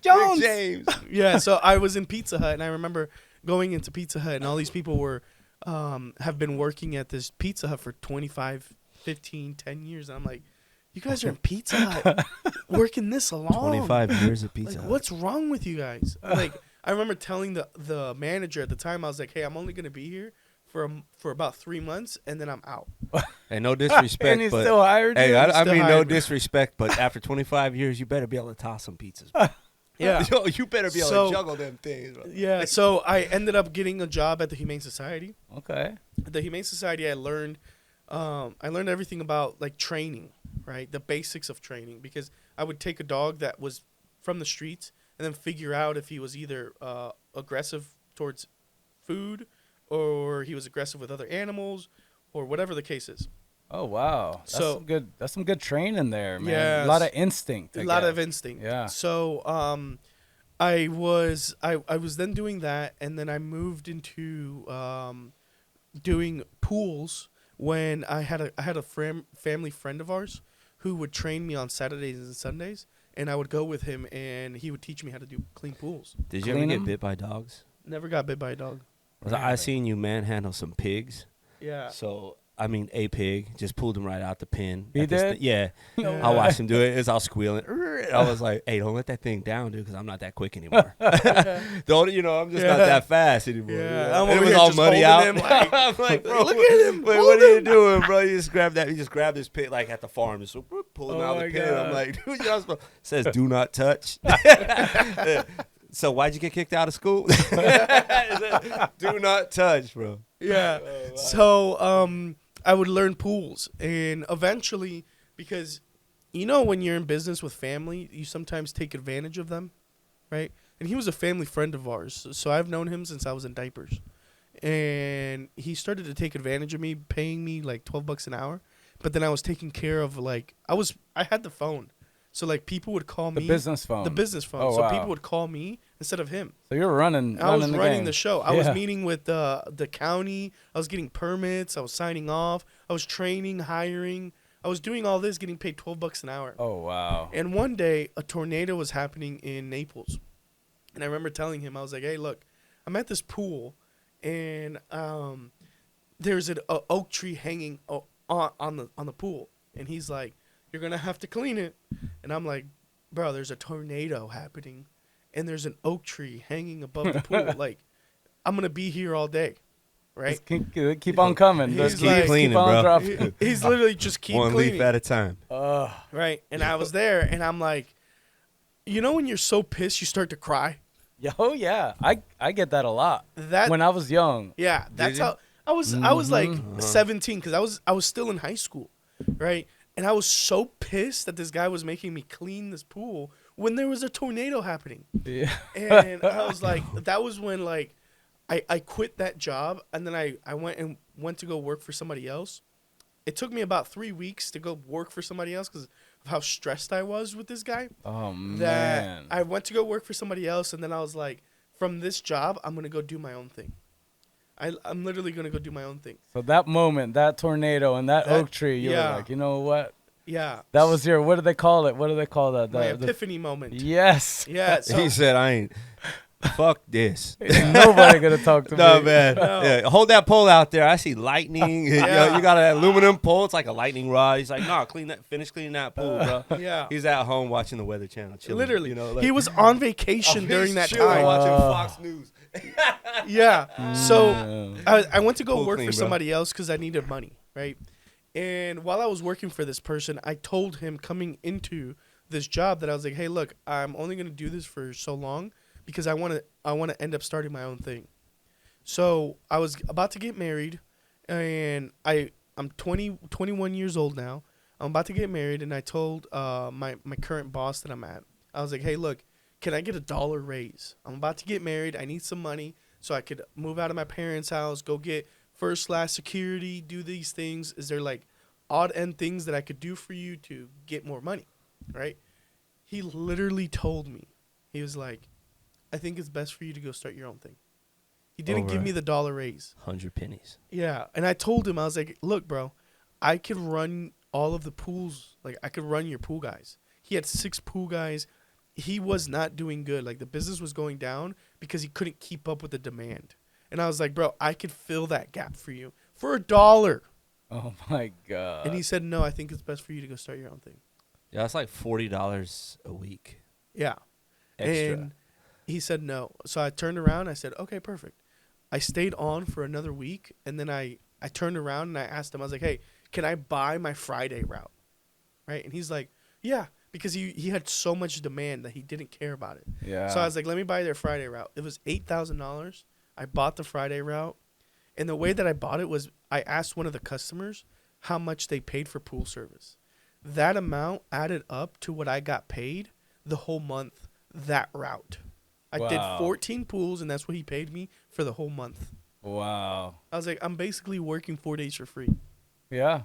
Jones. Rick James. Yeah. So I was in Pizza Hut, and I remember going into Pizza Hut, and all these people were have been working at this Pizza Hut for 25, 15, 10 years. And I'm like, you guys are in Pizza Hut working this long. 25 years of Pizza Hut. What's wrong with you guys? Like, I remember telling the manager at the time, I was like, hey, I'm only going to be here for about 3 months, and then I'm out. Hey, no disrespect, and he but still hired you? hey, I Still mean, no hired me. disrespect, but after 25 years, you better be able to toss some pizzas. Yeah. Yo, you better be able So- to juggle them things. Bro. Yeah, so I ended up getting a job at the Humane Society. Okay. At the Humane Society, I learned everything about like training, right? The basics of training, because I would take a dog that was from the streets and then figure out if he was either aggressive towards food or he was aggressive with other animals or whatever the case is. Oh wow, that's some good training there, man. Yes. A lot of instinct. A lot of instinct. Yeah. So I was then doing that, and then I moved into doing pools when I had a family friend of ours who would train me on Saturdays and Sundays, and I would go with him, and he would teach me how to do clean pools. Did you ever get bit by dogs? Never got bit by a dog. I seen you manhandle some pigs. Yeah. So I mean, a pig just pulled him right out the pen. He did? Yeah. I watched him do it. It's all squealing. I was like, hey, don't let that thing down, dude, because I'm not that quick anymore. I'm just not that fast anymore. Yeah. And it was all muddy out. Him, like, I'm like, bro, look at him. Wait, what are you doing, bro? You just grabbed this pig like at the farm. Just pull him out of the pen. God. I'm like, dude, you're not supposed. It says do not touch. So why'd you get kicked out of school? Do not touch, bro. Yeah. Oh, wow. So I would learn pools, and eventually, because when you're in business with family, you sometimes take advantage of them, right? And he was a family friend of ours, so I've known him since I was in diapers, and he started to take advantage of me, paying me like $12 an hour. But then I was taking care of I had the phone. So, people would call me. The business phone. The business phone. Oh, so wow. people would call me instead of him. So you're running. I was the running game. the show. I was meeting with the county. I was getting permits. I was signing off. I was training, hiring. I was doing all this, getting paid $12 an hour. Oh, wow. And one day, a tornado was happening in Naples. And I remember telling him, I was like, hey, look, I'm at this pool, and there's an oak tree hanging on the pool. And he's like, you're going to have to clean it. And I'm like, bro, there's a tornado happening, and there's an oak tree hanging above the pool. I'm going to be here all day, right? Just keep on coming. He's Just like- keep cleaning, on bro. dropping. He's literally just keep One cleaning. leaf at a time. Right? And I was there, and I'm like, when you're so pissed, you start to cry? Oh, yeah. I get that a lot. That When I was young. Yeah, that's you? how I was. I was like 17 because I was still in high school, right? And I was so pissed that this guy was making me clean this pool when there was a tornado happening. Yeah. And I was like, that was when I quit that job, and then I went to go work for somebody else. It took me about 3 weeks to go work for somebody else because of how stressed I was with this guy. Oh, man. That I went to go work for somebody else, and then I was like, from this job, I'm gonna go do my own thing. I'm literally gonna go do my own thing. So that moment, that tornado and that oak tree, you yeah. were like, you know what? Yeah. That was your, what do they call it? What do they call that? My The- epiphany moment. Yes. Yeah. So, He said, I ain't. Fuck this. Ain't nobody going to talk to No, me. man. No. Yeah, hold that pole out there. I see lightning. Yeah. You got an aluminum pole. It's like a lightning rod. He's like, nah, finish cleaning that pool, bro. yeah. He's at home watching the Weather Channel, chilling. Literally. Like, He was on vacation during that chilling, time. watching Fox News. Yeah. So I went to go Pool work clean, for bro. somebody else because I needed money, right? And while I was working for this person, I told him coming into this job that I was like, hey, look, I'm only going to do this for so long because I want to end up starting my own thing. So I was about to get married, and I'm 21 years old now. I'm about to get married, and I told my current boss that I'm at, I was like, hey, look, can I get $1 raise? I'm about to get married. I need some money so I could move out of my parents' house, go get first-class security, do these things. Is there odd-end things that I could do for you to get more money, right? He literally told me, he was like, I think it's best for you to go start your own thing. He didn't give me the $1 raise. 100 pennies. Yeah, and I told him, I was like, look, bro, I could run all of the pools. I could run your pool guys. He had 6 pool guys. He was not doing good. The business was going down because he couldn't keep up with the demand. And I was like, bro, I could fill that gap for you for $1. Oh, my God. And he said, no, I think it's best for you to go start your own thing. Yeah, that's like $40 a week. Yeah. Extra. And he said no. So I turned around. I said, okay, perfect. I stayed on for another week. And then I turned around and I asked him, I was like, hey, can I buy my Friday route? Right? And he's like, yeah, because he had so much demand that he didn't care about it. Yeah. So I was like, let me buy their Friday route. It was $8,000. I bought the Friday route. And the way that I bought it was I asked one of the customers how much they paid for pool service. that amount added up to what I got paid the whole month that route. I did Wow. 14 pools, and that's what he paid me for the whole month. Wow. I was like, I'm basically working 4 days for free. Yeah.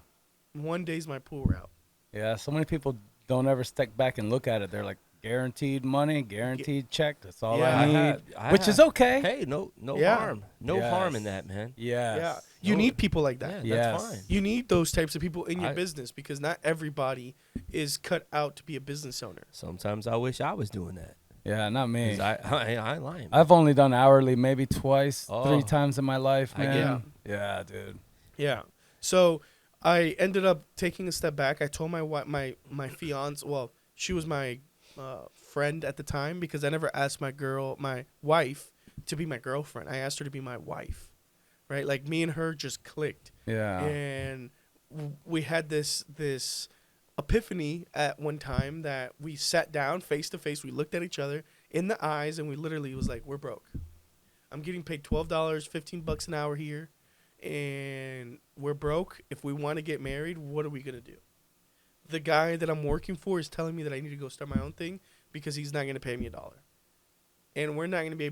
1 day's my pool route. Yeah. So many people don't ever step back and look at it. They're like, guaranteed money, guaranteed check. That's all Yeah. I need, which is okay. Hey, no Yeah. harm. No Yes. harm in that, man. Yes. Yeah, you No. need people like that. Yeah, Yes. that's fine. You need those types of people in your I- business because not everybody is cut out to be a business owner. Sometimes I wish I was doing that. Yeah, not me. 'Cause I ain't lying. I've only done hourly maybe twice, Oh. 3 times in my life, I get man. Yeah, dude. Yeah. So I ended up taking a step back. I told my fiance, well, she was my friend at the time because I never asked my wife, to be my girlfriend. I asked her to be my wife, right? Like me and her just clicked, Yeah. and we had this epiphany at one time that we sat down face to face. We looked at each other in the eyes, and we literally was like, "We're broke. I'm getting paid $12, $15 an hour here, and we're broke. If we want to get married, what are we gonna do?" The guy that I'm working for is telling me that I need to go start my own thing because he's not gonna pay me $1, and we're not gonna be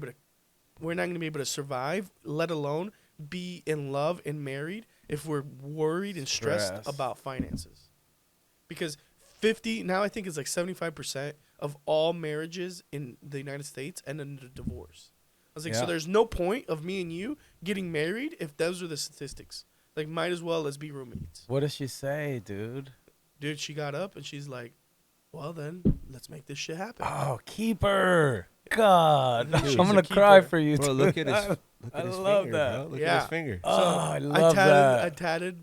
able to survive, let alone be in love and married, if we're worried and stressed Stress. about finances. Because now I think it's like 75% of all marriages in the United States end in a divorce. I was like, Yeah. so there's no point of me and you getting married if those are the statistics. Like, might as well let's be roommates. What does she say, dude? Dude, she got up and she's like, well then, let's make this shit happen. Oh, keep her. God. She's I'm a going to cry keeper. for you, Bro, dude. look at his, look I at his love finger, that. bro. Look Yeah. at his finger. Oh, I I love that. tatted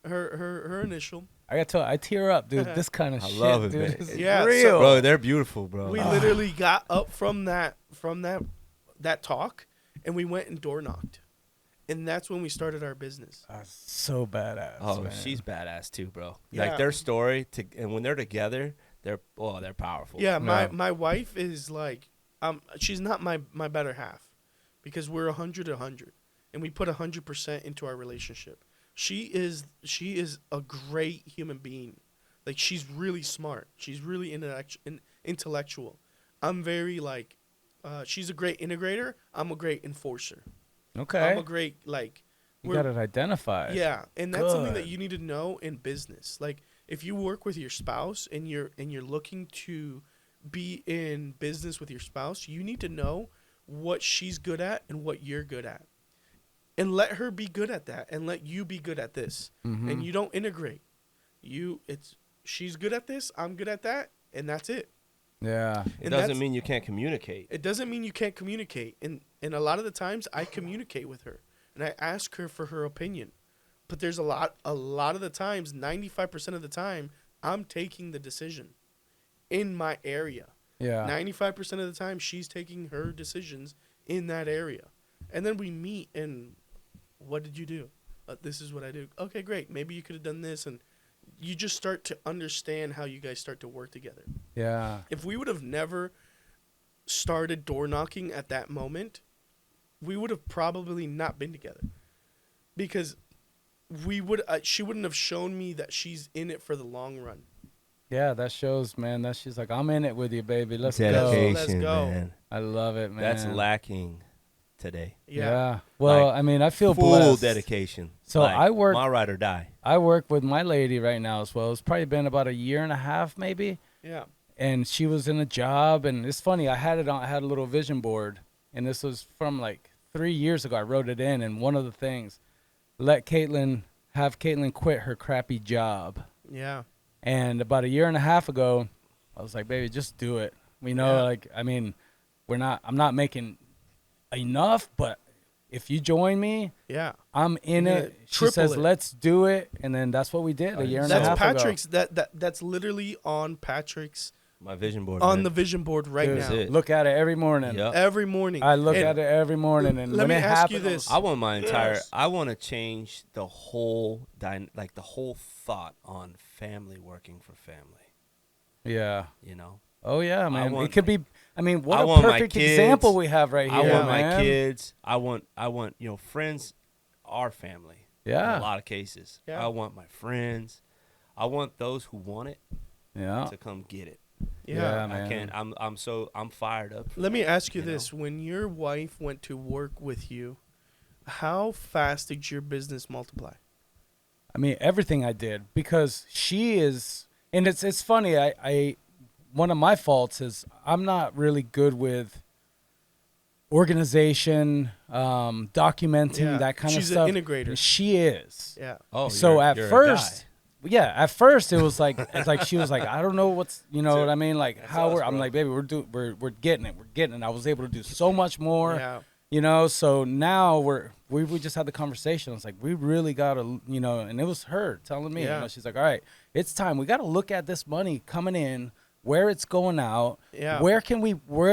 her initial. I got to I tear up, dude. This kind of I shit, love it, dude, man. is Yeah, so- real. Bro, they're beautiful, bro. We literally got up from that talk, and we went and door knocked, and that's when we started our business. So badass. Oh, man. she's badass too, bro. Yeah. Like their story, and when they're together, they're powerful. Yeah, Yeah. my wife is like, she's not my better half, because we're 100, and we put 100% into our relationship. She is a great human being. Like, she's really smart. She's really intellectual. I'm very like, she's a great integrator. I'm a great enforcer. Okay. I'm a great like. You got it identified. Yeah, and that's something that Good. you need to know in business. Like, if you work with your spouse and you're looking to be in business with your spouse, you need to know what she's good at and what you're good at, and let her be good at that, and let you be good at this. Mhm. And you don't integrate. She's good at this, I'm good at that, and that's it. Yeah. It And doesn't that's- mean you can't communicate. It doesn't mean you can't communicate. And a lot of the times I communicate with her and I ask her for her opinion. But there's a lot of the times, 95% of the time, I'm taking the decision in my area. Yeah. 95% of the time she's taking her decisions in that area. And then we meet and what did you do? This is what I do. Okay, great. Maybe you could have done this, and you just start to understand how you guys start to work together. Yeah. If we would have never started door knocking at that moment, we would have probably not been together, because she wouldn't have shown me that she's in it for the long run. Yeah, that shows, man. That she's like, I'm in it with you, baby. Let's go. Dedication, Let's go. man. I love it, man. That's lacking today. Yeah. Well, Like, I mean, I feel Full blessed. dedication. So Like, I work. my ride or die. I work with my lady right now as well. It's probably been about 1.5 years, maybe. Yeah. And she was in a job, and it's funny. I had a little vision board, and this was from like 3 years ago. I wrote it in, and one of the things, have Caitlin quit her crappy job. Yeah. And about 1.5 years ago, I was like, baby, just do it. Yeah. Like, I mean, I'm not making enough, but if you join me, Yeah. I'm in You're it. gonna She triple says, it. let's do it. And then that's what we did 1.5 years That's ago. Patrick's. That's literally on Patrick's My vision board. on man. the vision board right Dude, now. That's it. Look at it every morning. Yep. Every morning. I look And at it every morning. And let when me it ask you happens, this. I want my entire. Yes. I want to change the whole the whole thought on family working for family. Yeah. You know, Oh, yeah, man. want- It could be, I mean, what I a want my perfect kids- example we have right here, I want man. my kids. I want friends, our family. Yeah. In a lot of cases. Yeah. I want my friends. I want those who want it Yeah. to come get it. Yeah, Yeah. man. I can't. I'm fired up. for Let me it, ask you know? this: when your wife went to work with you, how fast did your business multiply? I mean, everything I did, because she is, and it's funny. I one of my faults is I'm not really good with organization, documenting Yeah. that kind She's of stuff. an integrator. She is. Yeah. Oh, So at you're a first, guy. yeah, at first it was like it's like she was like, I don't know what's, you know That's what it. I mean, like That's how us, I'm bro. like, baby, we're getting it. I was able to do so much more. Yeah. You know, so now we just had the conversation. It's like, we really got to, you know, and it was her telling me, Yeah. you know, she's like, all right, it's time. We got to look at this money coming in, where it's going out, Yeah. where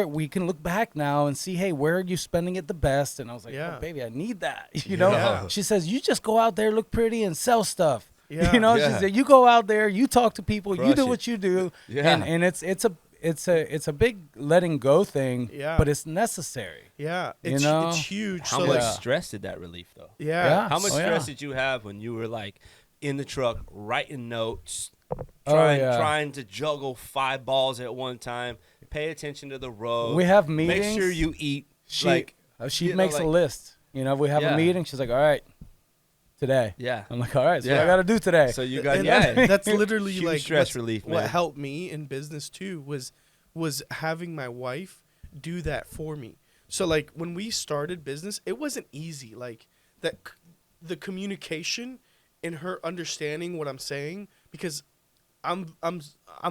we can look back now and see, hey, where are you spending it the best? And I was like, Yeah. oh, baby, I need that. You know, Yeah. she says, you just go out there, look pretty and sell stuff. Yeah. You know, Yeah. she said, you go out there, you talk to people, you Crush do it. what you do. Yeah. And it's a big letting go thing, Yeah. but it's necessary. Yeah. You It's know? it's huge. How so much Yeah. stress did that relieve, though? yeah. How much Oh, yeah. stress did you have when you were like in the truck writing notes, Oh, yeah. trying to juggle 5 balls at one time, pay attention to the road, We have make meetings. sure you eat. She like, she you know, makes a like- list. You know, we have Yeah. a meeting. She's like, all right, today. Yeah. I'm like, all right, so what Yeah. I got to do today? So you got And yeah. that's literally Huge like stress what's- relief, what man. helped me in business too was having my wife do that for me. So like when we started business, it wasn't easy. Like the communication and her understanding what I'm saying, because I'm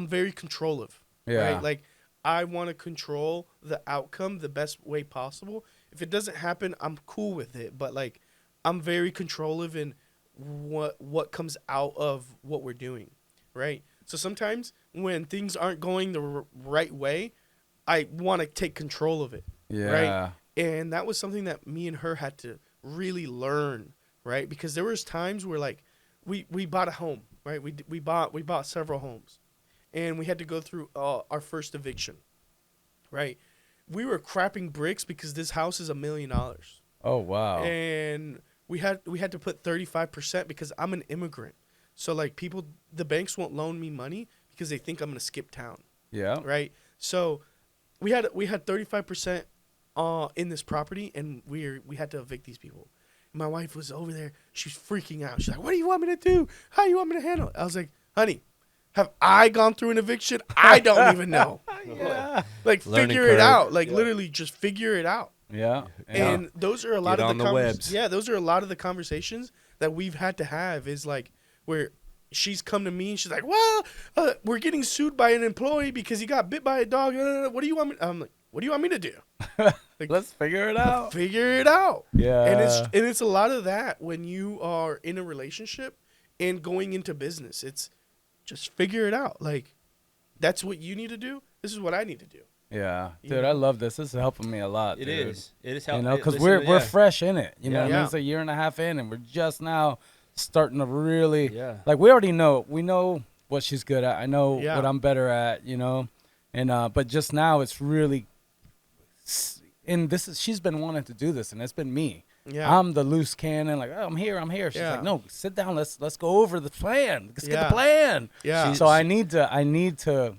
very controlling. Yeah. Right? Like I want to control the outcome the best way possible. If it doesn't happen, I'm cool with it. But like I'm very controlling in what comes out of what we're doing, right? So sometimes when things aren't going the right way, I want to take control of it, yeah. right? And that was something that me and her had to really learn, right? Because there was times where like we bought a home, right? We bought several homes, and we had to go through our first eviction, right? We were crapping bricks because this house is $1 million, Oh, wow. and we had to put 35% because I'm an immigrant. So like the banks won't loan me money because they think I'm gonna skip town, Yeah. right? So we had 35% in this property, and we had to evict these people. My wife was over there. She was freaking out. She's like, "What do you want me to do? How you want me to handle it?" I was like, "Honey, have I gone through an eviction? I don't even know. Yeah. Like Learning figure it curve. out. Like Yeah. literally just figure it out." Yeah. And those are a lot Get of on the webs. Yeah, those are a lot of the conversations that we've had to have. Is like where she's come to me and she's like, "Well, we're getting sued by an employee because he got bit by a dog. What do you want me?" I'm like, "What do you want me to do? Like, Let's figure it out. figure it out." Yeah. And it's a lot of that when you are in a relationship and going into business. It's just figure it out. Like that's what you need to do. This is what I need to do. Yeah. You Dude, know? I love this. This is helping me a lot. It dude. is. It is You helping. know, because Listen, we're yeah. fresh in it. You know what I mean? Yeah. It's a year and a half in, and we're just now starting to really, Yeah. like, we already know. We know what she's good at. I know Yeah. what I'm better at, you know? And, but just now it's really, and she's been wanting to do this, and it's been me. Yeah. I'm the loose cannon, like, oh, I'm here. She's Yeah. like, no, sit down. Let's go over the plan. Let's get Yeah. the plan. Yeah. So I need to,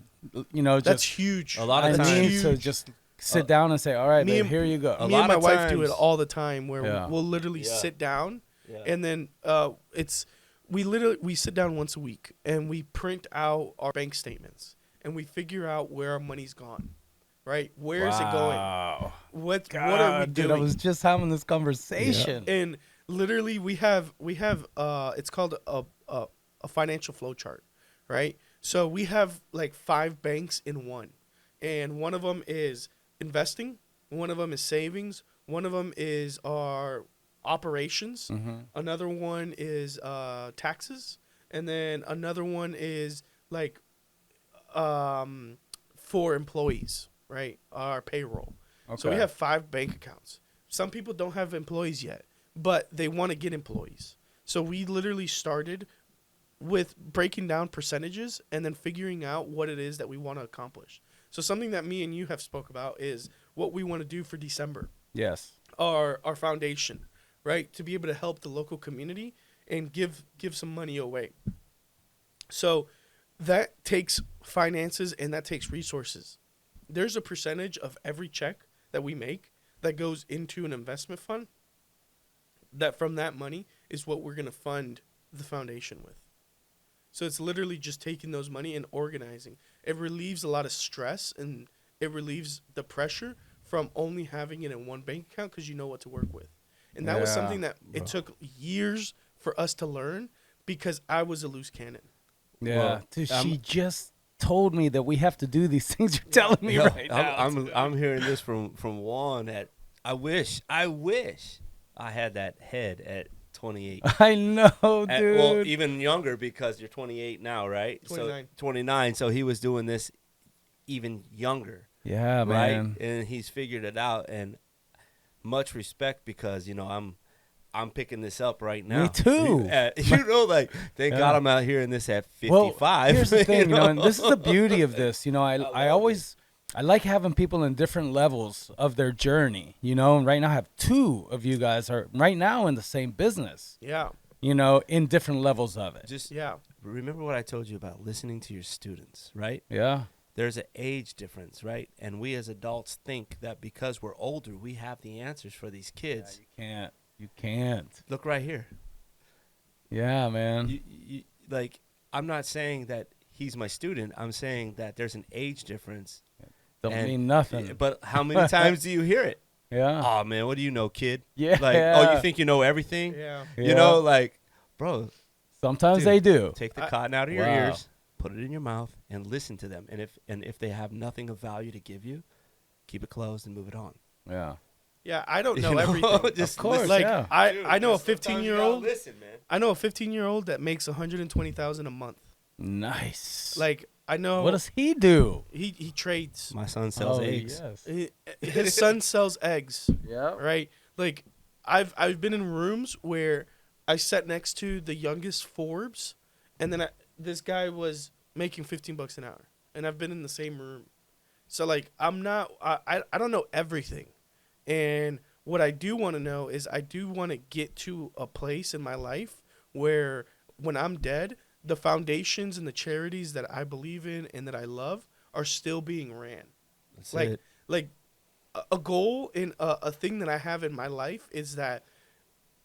you know, That's just, huge. A lot I of That's times- need to huge. just sit down and say, all right, Me babe, and- here you go. A Me lot and my of wife do it times- all the time where Yeah. we'll literally Yeah. sit down Yeah. and then we sit down once a week and we print out our bank statements and we figure out where our money's gone. Right? Where is it going? Wow. What are we God, doing? dude, I was just having this conversation. And literally we have it's called a financial flow chart, right? So we have like 5 banks in one. And one of them is investing, one of them is savings, one of them is our operations, another one is taxes, and then another one is like for employees, right? Our payroll. So we Okay. have 5 bank accounts. Some people don't have employees yet, but they want to get employees. So we literally started with breaking down percentages and then figuring out what it is that we want to accomplish. So something that me and you have spoke about is what we want to do for December. Yes. Our foundation, right? To be able to help the local community and give some money away. So that takes finances and that takes resources. There's a percentage of every check that we make that goes into an investment fund. That from that money is what we're going to fund the foundation with. So it's literally just taking those money and organizing. It relieves a lot of stress and it relieves the pressure from only having it in one bank account because you know what to work with. And that was something that it took years for us to learn because I was a loose cannon. Yeah, Well, dude, she just told me that we have to do these things you're telling me right now. I'm hearing this from Juan. That I wish I had that head at 28. I know, dude. Well, even younger because you're 28 now, right? 29. So 29. So he was doing this even younger, yeah, right? man. And he's figured it out. And much respect because I'm picking this up right now. Me too. Like thank God I'm out hearing this at 55. Well, here's the thing, and this is the beauty of this. I like having people in different levels of their journey, and right now I have two of you guys are right now in the same business, Yeah. In different levels of it. Just Yeah. remember what I told you about listening to your students, right? Yeah. There's an age difference, right? And we as adults think that because we're older, we have the answers for these kids. You can't. Look right here. Yeah, man. You, like, I'm not saying that he's my student. I'm saying that there's an age difference. Don't And- mean nothing. But how many times do you hear it? Yeah. Oh, man, what do you know, kid? Yeah. Like, oh, you think you know everything? Yeah. You know, like, bro, Sometimes dude, they do. take the cotton out of your Wow. ears, put it in your mouth, and listen to them. And if they have nothing of value to give you, keep it closed and move it on. Yeah. Yeah, I don't know You know? everything. Just Of course, listen. Like yeah. I know a Dude, sometimes you 15-year-old. gotta Listen, man. I know a 15-year-old that makes $120,000 a month. Nice. Like I know What does he do? he trades. My son sells eggs. Yes. His son sells eggs, Yeah. right? Like I've been in rooms where I sat next to the youngest Forbes, and then this guy was making $15 an hour, and I've been in the same room. So like I don't know everything, and what I do want to know is I do want to get to a place in my life where when I'm dead, the foundations and the charities that I believe in and that I love are still being ran. That's Like it. like a goal in a thing that I have in my life is that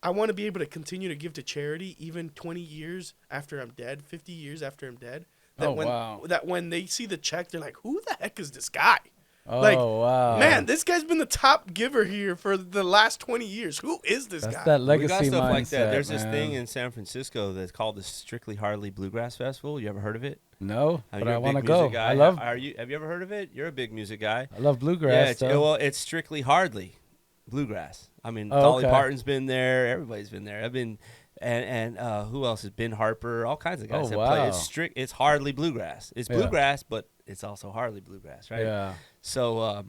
I want to be able to continue to give to charity even 20 years after I'm dead, 50 years after I'm dead. That wow. That when they see the check, they're like, "Who the heck is this guy?" Oh, Like, wow. Man, this guy's been the top giver here for the last 20 years. Who is this That's guy? that We legacy got stuff mindset, like that. There's this man. thing in San Francisco that's called the Strictly Hardly Bluegrass Festival. You ever heard of it? No, You're but I a big want to music go. guy. I love Have you ever heard of it? You're a big music guy. I love bluegrass. Yeah, though. it's Strictly Hardly Bluegrass. I mean, Oh, Dolly okay. Parton's been there. Everybody's been there. I've been, and who else has been? Harper. All kinds of guys Oh, have played. wow. It's hardly bluegrass. It's Yeah. bluegrass, but it's also hardly bluegrass, right? Yeah. So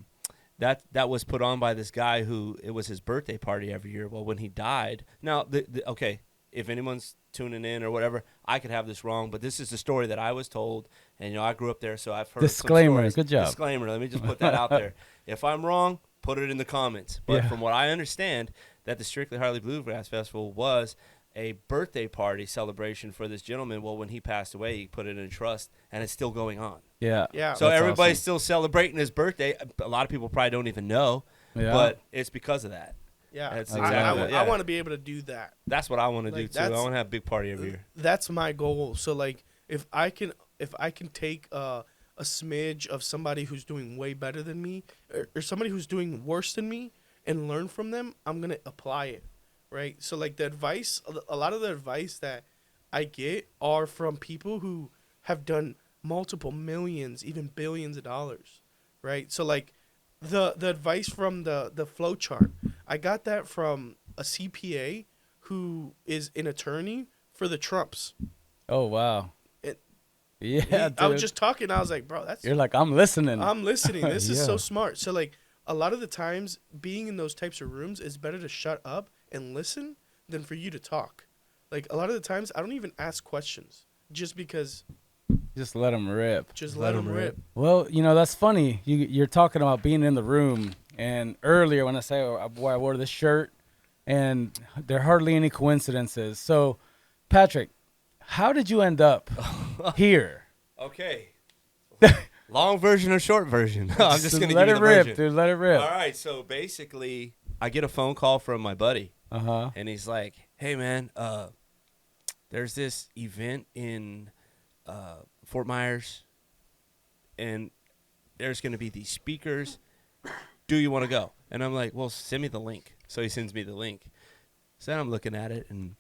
that was put on by this guy who it was his birthday party every year. Well, when he died, now okay, if anyone's tuning in or whatever, I could have this wrong, but this is the story that I was told, and I grew up there, so I've heard. Disclaimer, Some stories. good job. Disclaimer. Let me just put that out there. If I'm wrong, put it in the comments. But Yeah. from what I understand, that the Strictly Hardly Bluegrass Festival was a birthday party celebration for this gentleman. Well, when he passed away, he put it in a trust, and it's still going on. Yeah. Yeah. So That's everybody's awesome. still celebrating his birthday. A lot of people probably don't even know, Yeah. but it's because of that. Yeah, That's exactly it, yeah. I want to be able to do that. That's what I want to do Like, too. I that's- want to have a big party every year. That's my goal. So like, if I can take a smidge of somebody who's doing way better than me, or somebody who's doing worse than me, and learn from them, I'm gonna apply it, right? So like a lot of the advice that I get are from people who have done multiple millions, even billions of dollars, right? So like, the advice from the flow chart, I got that from a CPA who is an attorney for the Trumps. Oh, wow. It- Yeah, I was dude. just talking. I was like, bro, You're like, I'm listening. I'm listening. This is so Yeah. smart. So like, a lot of the times, being in those types of rooms is better to shut up and listen than for you to talk. Like a lot of the times, I don't even ask questions just because. Just let them rip. Just let them rip. Well, that's funny. You're talking about being in the room. And earlier when I say why I wore this shirt, and there are hardly any coincidences. So, Patrick, how did you end up here? Okay. Long version or short version? I'm just going to give let you it the rip, version. dude. Let it rip. All right. So basically, I get a phone call from my buddy, and he's like, "Hey, man, there's this event in Fort Myers, and there's going to be these speakers. Do you want to go?" And I'm like, "Well, send me the link." So he sends me the link. So then I'm looking at it, and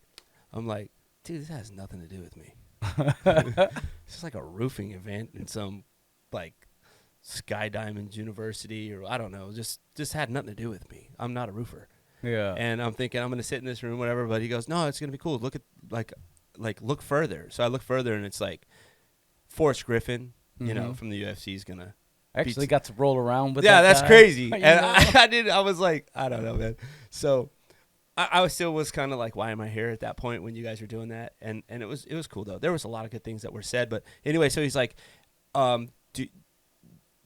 I'm like, "Dude, this has nothing to do with me." It's just like a roofing event in some like Sky Diamond University, or I don't know. Just had nothing to do with me. I'm not a roofer. Yeah. And I'm thinking I'm gonna sit in this room, whatever. But he goes, "No, it's gonna be cool. Look at like look further." So I look further, and it's like Forrest Griffin, you know, from the UFC is gonna. I actually got to roll around with Yeah, that that's guy. crazy. You And know? I was like, I don't know, man. So I still was kind of like, why am I here at that point when you guys were doing that? And it was cool though. There was a lot of good things that were said, but anyway, so he's like, do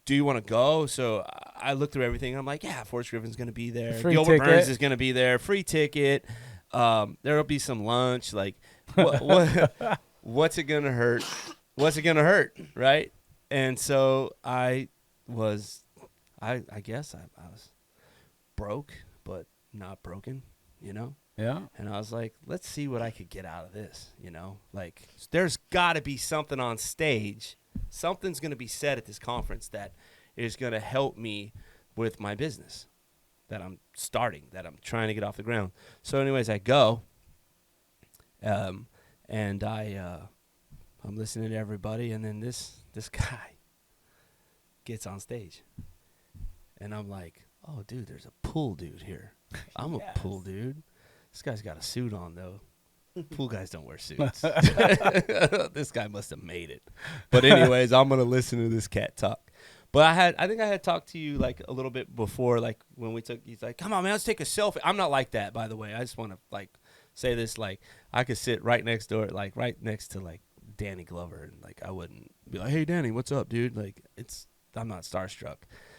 you want to go? So I looked through everything. And I'm like, yeah, Forrest Griffin's gonna be there. Free Gilbert ticket. Burns is gonna be there. Free ticket. There'll be some lunch. Like, what's it gonna hurt? What's it gonna hurt? Right? And so I guess I was broke, but not broken, you know? Yeah. And I was like, let's see what I could get out of this, you know? Like, there's got to be something on stage. Something's going to be said at this conference that is going to help me with my business that I'm starting, that I'm trying to get off the ground. So anyways, I go, and I'm listening to everybody, and then this guy gets on stage. And I'm like, oh, dude, there's a pool dude here. I'm a pool dude. This guy's got a suit on, though. Pool guys don't wear suits. This guy must have made it. But anyways, I'm going to listen to this cat talk. But I think I had talked to you, like, a little bit before, like, when he's like, come on, man, let's take a selfie. I'm not like that, by the way. I just want to, like, say this, like, I could sit right next door, like, right next to, like, Danny Glover, and, like, I wouldn't be like, hey, Danny, what's up, dude? Like, I'm not starstruck.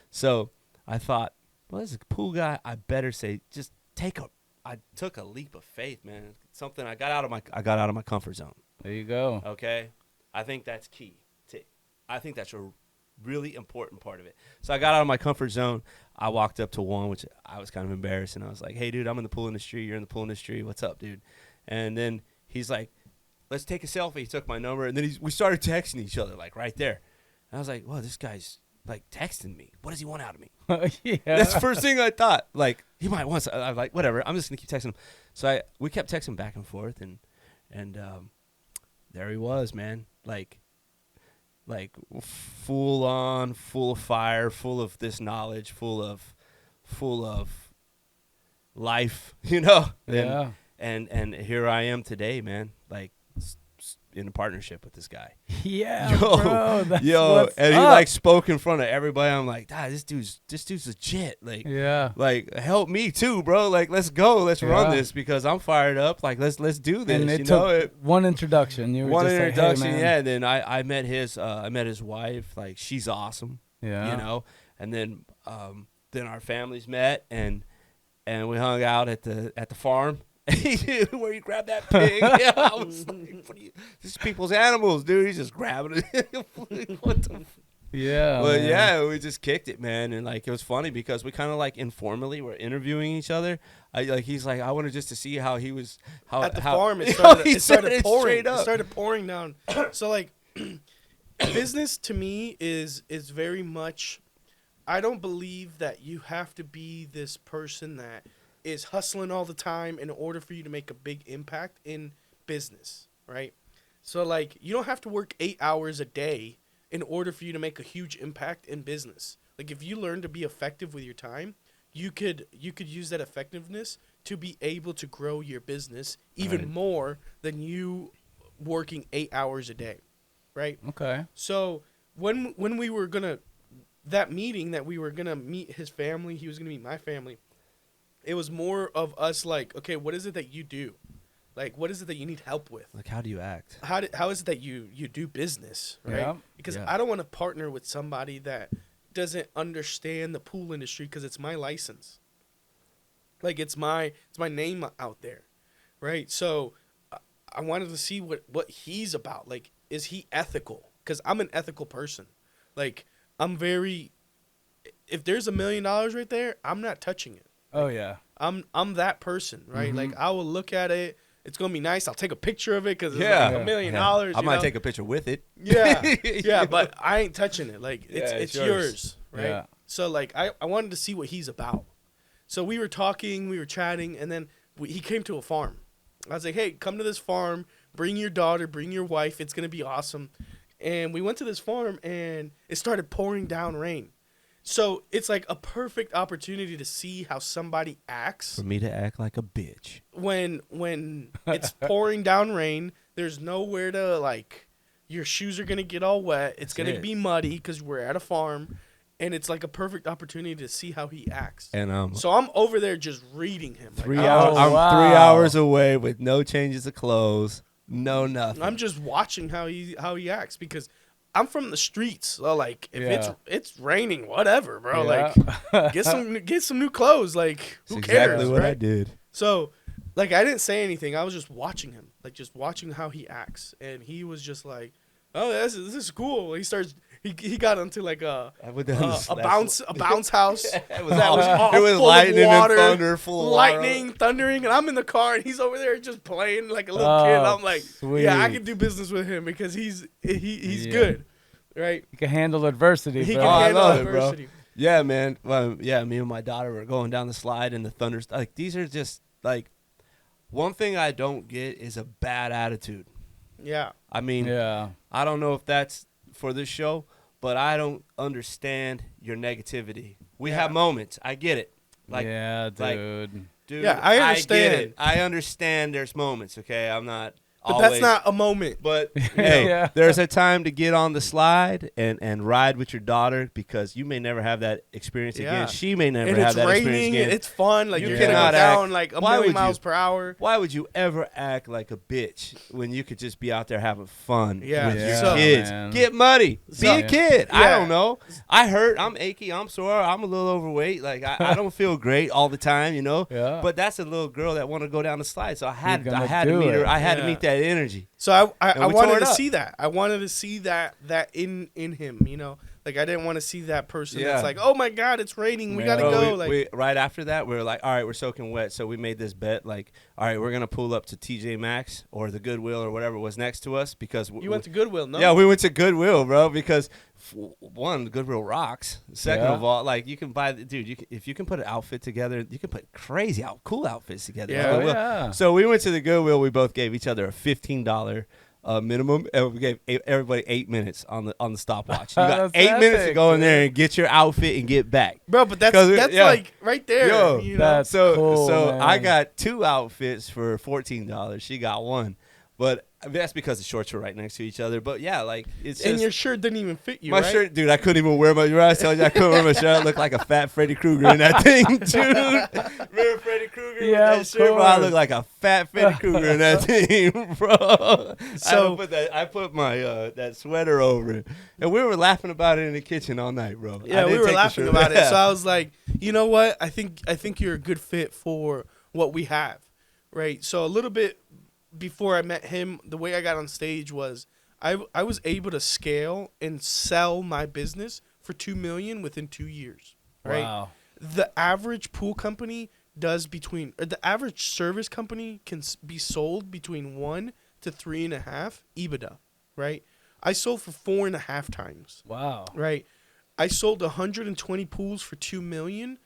So I thought, well, this is a pool guy. I better say, just I took a leap of faith, man. Something I got out of my comfort zone. There you go. Okay, I think that's key. I think that's a really important part of it. So I got out of my comfort zone. I walked up to Juan, which I was kind of embarrassed, and I was like, hey, dude, I'm in the pool industry. You're in the pool industry. What's up, dude? And then he's like, let's take a selfie. He took my number, and then we started texting each other, like, right there. And I was like, well, this guy's like texting me. What does he want out of me? Yeah. That's the first thing I thought. Like, he might want some. I'm like, whatever. I'm just gonna keep texting him. So we kept texting back and forth, and there he was, man. Like full on, full of fire, full of this knowledge, full of life, you know. Yeah. And here I am today, man. Like, in a partnership with this guy. Yeah, bro. That's what's and he up. like spoke in front of everybody. I'm like, this dude's legit. Like, Yeah. like, help me too, bro. Like, let's go, let's run this because I'm fired up. Like, let's do this. And it you took know, one introduction. You were one just introduction, like, hey, man. yeah. And then I met his wife. Like, she's awesome. Yeah. You know. And then our families met and we hung out at the farm. Where you grab that pig. Yeah, I was like, this is people's animals, dude. He's just grabbing it. What the Yeah. But man. yeah, we just kicked it, man. And like, it was funny because we kind of like informally were interviewing each other. He's like, I wanted just to see how he was At the how, farm, he it said started it pouring. straight It up. started pouring down. So like, business to me is very much. I don't believe that you have to be this person that is hustling all the time in order for you to make a big impact in business, right? So like, you don't have to work 8 hours a day in order for you to make a huge impact in business. Like, if you learn to be effective with your time, you could use that effectiveness to be able to grow your business even more than you working 8 hours a day, right? Okay. So when we were gonna that meeting that we were gonna meet his family, he was gonna meet my family. It was more of us like, okay, what is it that you do? Like, what is it that you need help with? Like, how do you act? How is it that you do business, right? Yeah. Because Yeah. I don't want to partner with somebody that doesn't understand the pool industry because it's my license. Like, it's my name out there, right? So I wanted to see what he's about. Like, is he ethical? Because I'm an ethical person. Like, I'm very. If there's $1 million right there, I'm not touching it. Oh yeah. I'm that person, right? Mm-hmm. Like, I will look at it. It's gonna be nice. I'll take a picture of it because it's Yeah. like $1 million. I might take a picture with it. Yeah, yeah, but I ain't touching it. Like, it's yours. yours, right? Yeah. So like, I wanted to see what he's about. So we were talking, we were chatting, and then he came to a farm. I was like, hey, come to this farm. Bring your daughter. Bring your wife. It's gonna be awesome. And we went to this farm, and it started pouring down rain. So it's like a perfect opportunity to see how somebody acts. For me to act like a bitch. When it's pouring down rain, there's nowhere to, like, your shoes are going to get all wet. It's going to be muddy because we're at a farm. And it's like a perfect opportunity to see how he acts. And so I'm over there just reading him. Like, 3 hours. I'm 3 hours away with no changes of clothes, no nothing. I'm just watching how he acts because I'm from the streets. So like, if it's raining, whatever, bro. Yeah. Like, get some new clothes. Like, who That's cares? exactly what right? I did. So, like, I didn't say anything. I was just watching him, like, just watching how he acts, and he was just like, "Oh, this is cool." He got into like a bounce house. It all was full lightning of water, and thunder, full of lightning, water. thundering, and I'm in the car, and he's over there just playing like a little kid. I'm like, sweet. yeah, I can do business with him because he's good, right? He can handle adversity, He bro. can handle I love it, bro. adversity. Yeah, man. Yeah, me and my daughter were going down the slide and the thunder. Like, these are just, like, one thing I don't get is a bad attitude. Yeah. I mean, I don't know if that's for this show, but I don't understand your negativity. We have moments. I get it. Like, yeah, dude. Like, dude, Yeah, I understand. get it. I understand there's moments, okay? I'm not But always, that's not a moment. But hey, Yeah. there's a time to get on the slide and ride with your daughter because you may never have that experience Yeah. again. She may never And have it's that experience raining. again. It's fun. Like, You you're gonna go cannot down act- like a Why million would you? miles per hour. Why would you ever act like a bitch when you could just be out there having fun Yeah. with your So- kids? man. Get muddy. Be a kid. I Yeah. don't know. I hurt. I'm achy. I'm sore. I'm a little overweight. Like, I don't feel great all the time, you know? Yeah. But that's a little girl that want to go down the slide. So I had gonna to do meet her. it. I had to Yeah. meet that energy. So I And we wanted tore it to up. see that. I wanted to see that in him, you know? Like, I didn't want to see that person Yeah. that's like, oh, my God, it's raining. We got to Yeah. go. We, Like, we, right after that, we were like, all right, we're soaking wet. So we made this bet, like, all right, we're going to pull up to TJ Maxx or the Goodwill or whatever was next to us because you went to Goodwill, no? Yeah, we went to Goodwill, bro, because one, Goodwill rocks. Second Yeah. of all, like, you can buy, dude, if you can put an outfit together, you can put crazy, cool outfits together. Yeah. at Oh, Goodwill. yeah. So we went to the Goodwill. We both gave each other a $15 minimum, and we gave everybody 8 minutes on the stopwatch. You got That's 8 minutes to epic, go in dude. there and get your outfit and get back. Bro, but that's 'Cause yeah. like right there. Yo, you know? that's cool, So man. I got 2 outfits for $14. She got 1, but that's because the shorts were right next to each other. But yeah, like, it's and just, your shirt didn't even fit you, my right? shirt, dude. I couldn't even wear my. I was telling you, I couldn't wear my shirt. I looked like a fat Freddy Krueger in that thing, dude. Remember Freddy Krueger? Yeah, with of that shirt, bro? I course. look like a fat Freddy Krueger in that thing, bro. So- I put my that sweater over it, and we were laughing about it in the kitchen all night, bro. I Yeah, we didn't were take the laughing shirt- about it. Yeah. So I was like, you know what? I think you're a good fit for what we have, right? So a little bit before I met him, the way I got on stage was I was able to scale and sell my business for $2 million within 2 years, right? Wow. The average pool company does the average service company can be sold between 1 to 3.5 EBITDA, right? I sold for 4.5 times. Wow. Right. I sold 120 pools for $2 million.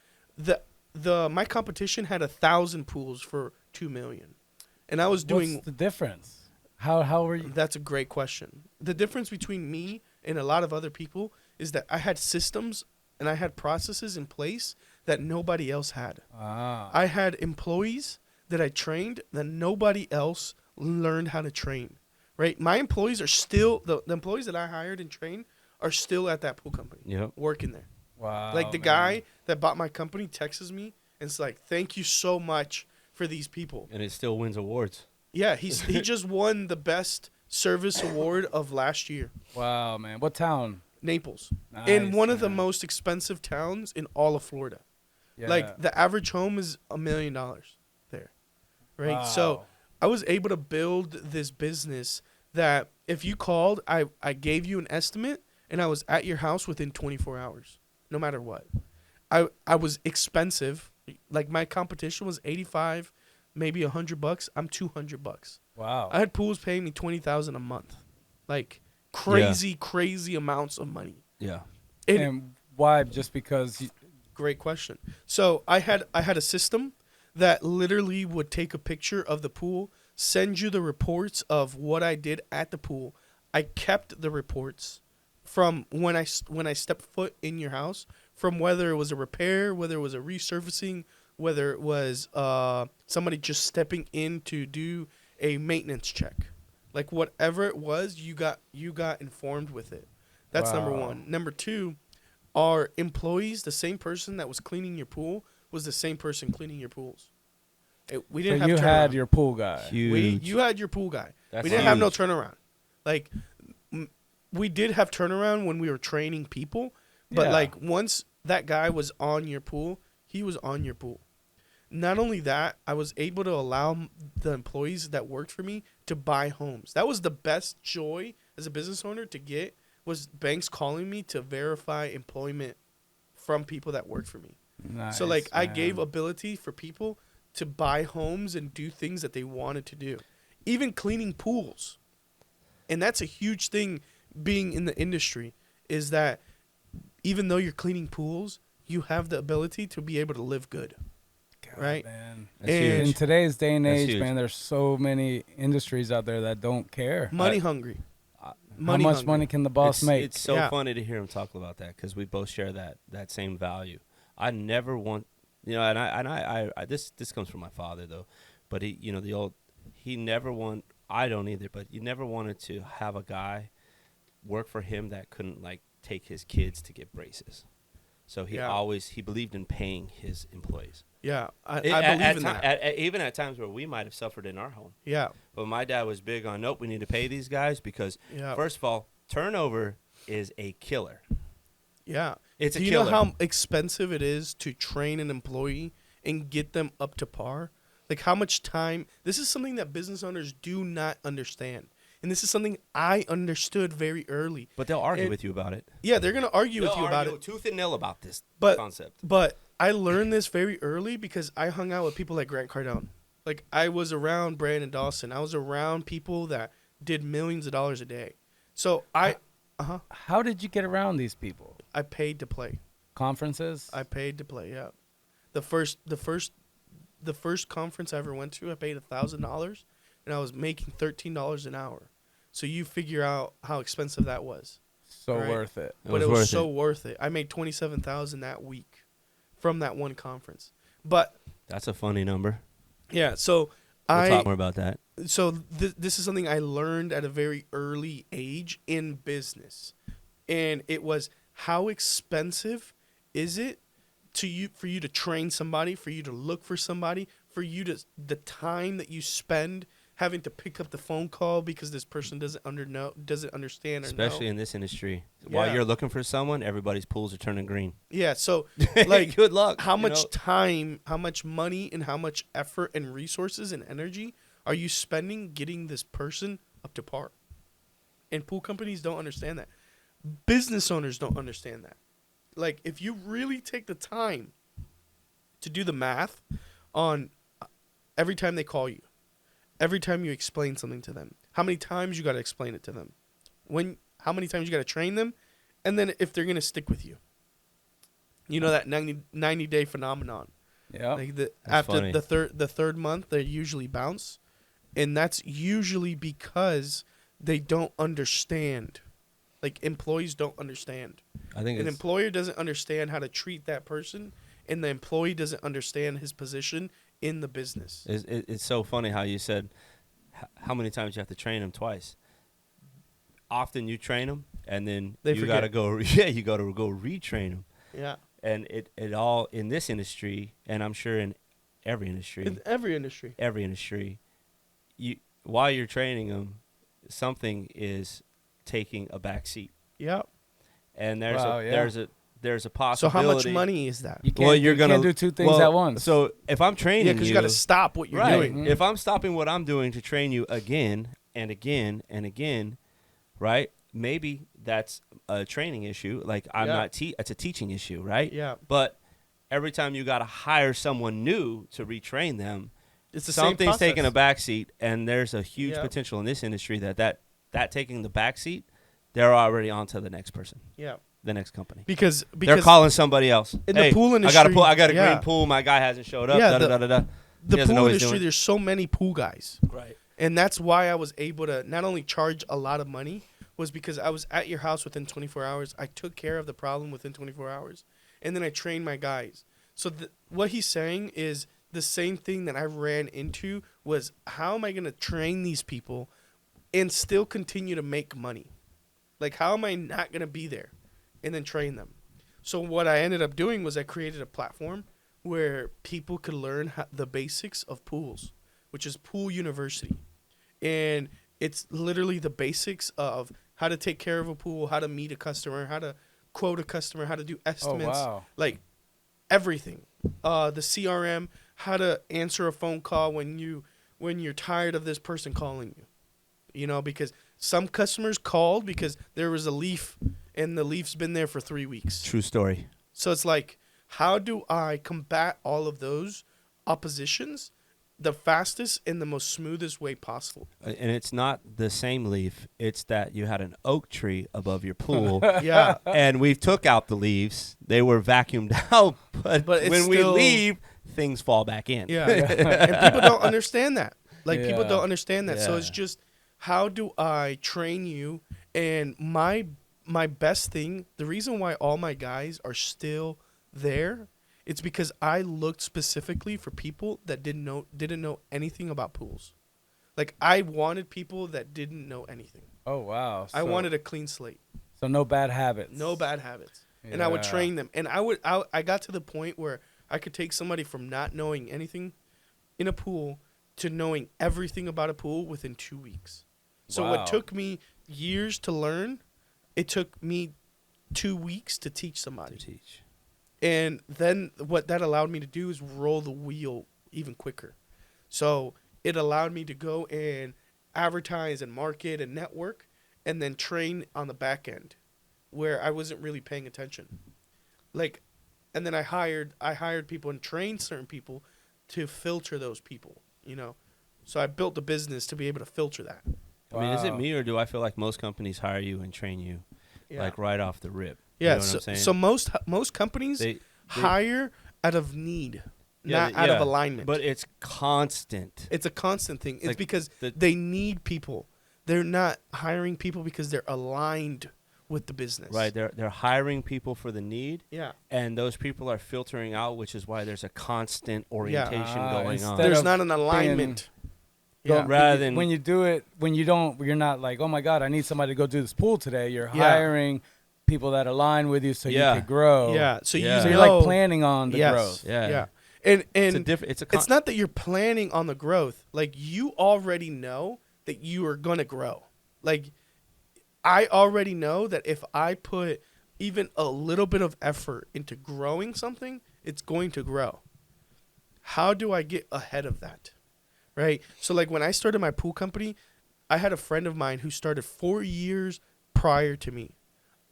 My competition had 1,000 pools for $2 million. And I was doing. What's the difference? How were you? That's a great question. The difference between me and a lot of other people is that I had systems and I had processes in place that nobody else had. Ah. I had employees that I trained that nobody else learned how to train. Right? My employees are still the employees that I hired and trained are still at that pool company. Yep. Working there. Wow. Like the man. guy that bought my company texts me and it's like, "Thank you so much for these people." And it still wins awards. Yeah, he just won the best service award of last year. Wow, man. What town? Naples. In Nice, one of the man. most expensive towns in all of Florida. Yeah. Like the average home is $1 million there. Right? Wow. So I was able to build this business that if you called, I gave you an estimate and I was at your house within 24 hours, no matter what. I was expensive. Like my competition was 85, maybe $100. I'm $200. Wow. I had pools paying me $20,000 a month, like crazy amounts of money. Yeah. And why? Just because? Great question. So I had a system that literally would take a picture of the pool, send you the reports of what I did at the pool. I kept the reports from when I stepped foot in your house, from whether it was a repair, whether it was a resurfacing, whether it was somebody just stepping in to do a maintenance check. Like whatever it was, you got informed with it. That's number one. Number two, our employees, the same person that was cleaning your pool was the same person cleaning your pools. We didn't have you turnaround. had your pool guy. Huge. You had your pool guy. That's we didn't have no huge. turnaround. Like we did have turnaround when we were training people, but Yeah. like once that guy was on your pool, he was on your pool. Not only that, I was able to allow the employees that worked for me to buy homes. That was the best joy as a business owner to get, was banks calling me to verify employment from people that worked for me. Nice, So like I man. gave ability for people to buy homes and do things that they wanted to do. Even cleaning pools. And that's a huge thing being in the industry, is that even though you're cleaning pools, you have the ability to be able to live good. God, right? Man. That's And- In huge. today's day and That's age, huge. man, there's so many industries out there that don't care. Money hungry. How Money much hungry. money can the boss make? It's so Yeah. funny to hear him talk about that, because we both share that same value. I never want, and I this comes from my father though, but he never I don't either, but you never wanted to have a guy work for him that couldn't like take his kids to get braces. So he believed in paying his employees. Yeah, I At believe in that. Even at times where we might have suffered in our home. Yeah, But my dad was big on, nope, we need to pay these guys because, yeah, first of all, turnover is a killer. yeah. It's a Do you killer. know how expensive it is to train an employee and get them up to par? Like how much time? This is something that business owners do not understand. And this is something I understood very early. But they'll argue And- with you about it. Yeah, they're going to argue with They'll you about argue it. tooth and nail about this But concept. But I learned this very early because I hung out with people like Grant Cardone. Like I was around Brandon Dawson. I was around people that did millions of dollars a day. So How did you get around these people? I paid to play. Conferences? I paid to play. Yeah, the first conference I ever went to, I paid $1,000, and I was making $13 an hour. So you figure out how expensive that was. So Right. worth it. But it was so worth it. I made $27,000 that week from that one conference. But That's a funny number. yeah, so We'll talk more about that. this is something I learned at a very early age in business, and it was how expensive is it for you to train somebody, for you to look for somebody, for you to the time that you spend having to pick up the phone call because this person doesn't understand or Especially know. in this industry. While Yeah. you're looking for someone, everybody's pools are turning green. Yeah, so like Good luck. how you much know? time, how much money, and how much effort and resources and energy are you spending getting this person up to par? And pool companies don't understand that. Business owners don't understand that. Like, if you really take the time to do the math on every time they call you, every time you explain something to them, how many times you got to explain it to them, how many times you got to train them, and then if they're going to stick with you. You know that 90-day phenomenon. Yeah. Like That's after funny. the third month, they usually bounce, and that's usually because they don't understand. Like employees don't understand. I think An it's employer doesn't understand how to treat that person, and the employee doesn't understand his position in the business. It's so funny how you said how many times you have to train them twice. Often you train them, and then They you got to forget. go. You got to go retrain them. Yeah, And it all in this industry, and I'm sure in every industry, in every industry. while you're training them, something is taking a back seat. Yeah, And there's Wow, a yeah. there's a So possibility. how much money is that? You can't, Well, you're you gonna can't do two things well, at once. So if I'm training Yeah, because you got to stop what you're right. doing. Mhm. If I'm stopping what I'm doing to train you again and again and again, right? Maybe that's a training issue. Like I'm Yeah. not. It's a teaching issue, right? Yeah, But every time you got to hire someone new to retrain them, it's the same something's process. taking a backseat, and there's a huge Yeah. potential in this industry that taking the backseat, they're already on to the next person, Yeah, the next company. because They're calling somebody else. in the Hey, pool I got industry, I got a yeah. green pool. My guy hasn't showed up. Yeah, da, da, da, da, da. the He doesn't know pool what he's industry, doing. there's so many pool guys. Right. And that's why I was able to not only charge a lot of money, was because I was at your house within 24 hours. I took care of the problem within 24 hours. And then I trained my guys. So what he's saying is the same thing that I ran into was, how am I going to train these people and still continue to make money? Like, how am I not going to be there and then train them? So what I ended up doing was I created a platform where people could learn the basics of pools, which is Pool University. And it's literally the basics of how to take care of a pool, how to meet a customer, how to quote a customer, how to do estimates, wow. like everything. The CRM, how to answer a phone call when you're tired of this person calling you. You know, because some customers called because there was a leaf and the leaf's been there for 3 weeks. True story. So it's like, how do I combat all of those oppositions the fastest and the most smoothest way possible? And it's not the same leaf. It's that you had an oak tree above your pool, Yeah. and we took out the leaves. They were vacuumed out, but it's when we still- leave, things fall back in. Yeah. And people don't understand that. Like, people Yeah. don't understand that. So Yeah. it's just, how do I train you? And my best thing, the reason why all my guys are still there, it's because I looked specifically for people that didn't know anything about pools. Like, I wanted people that didn't know anything. Oh wow. I wanted a clean slate. so no bad habits. No bad habits. And I would Yeah. train them. And I got to the point where I could take somebody from not knowing anything in a pool to knowing everything about a pool within 2 weeks. So Wow. what took me years to learn, it took me 2 weeks to teach To somebody. teach. And then what that allowed me to do is roll the wheel even quicker. So it allowed me to go and advertise and market and network and then train on the back end where I wasn't really paying attention. Like, and then I hired people and trained certain people to filter those people, you know. So I built a business to be able to filter that. I mean, is it Wow. me, or do I feel like most companies hire you and train you Yeah. like right off the rip? Yeah, You know what I'm saying? so most companies They- hire out of need, Yeah, not out of yeah, alignment. But it's constant. It's a constant thing. It's Like because the- they need people. They're not hiring people because they're aligned with the business. Right, they're hiring people for the need, Yeah. and those people are filtering out, which is why there's a constant orientation going on. instead There's of not an alignment. Yeah. Rather than when you do it, when you don't, you're not like, oh my God, I need somebody to go do this pool today. You're Yeah. hiring people that align with you so Yeah. you can grow. Yeah. So Yeah. you So know, you're like planning on the yes. growth. Yeah. Yeah. And it's a different. it's not that you're planning on the growth. Like, you already know that you are gonna grow. Like, I already know that if I put even a little bit of effort into growing something, it's going to grow. How do I get ahead of that? Right? So, like, when I started my pool company, I had a friend of mine who started 4 years prior to me.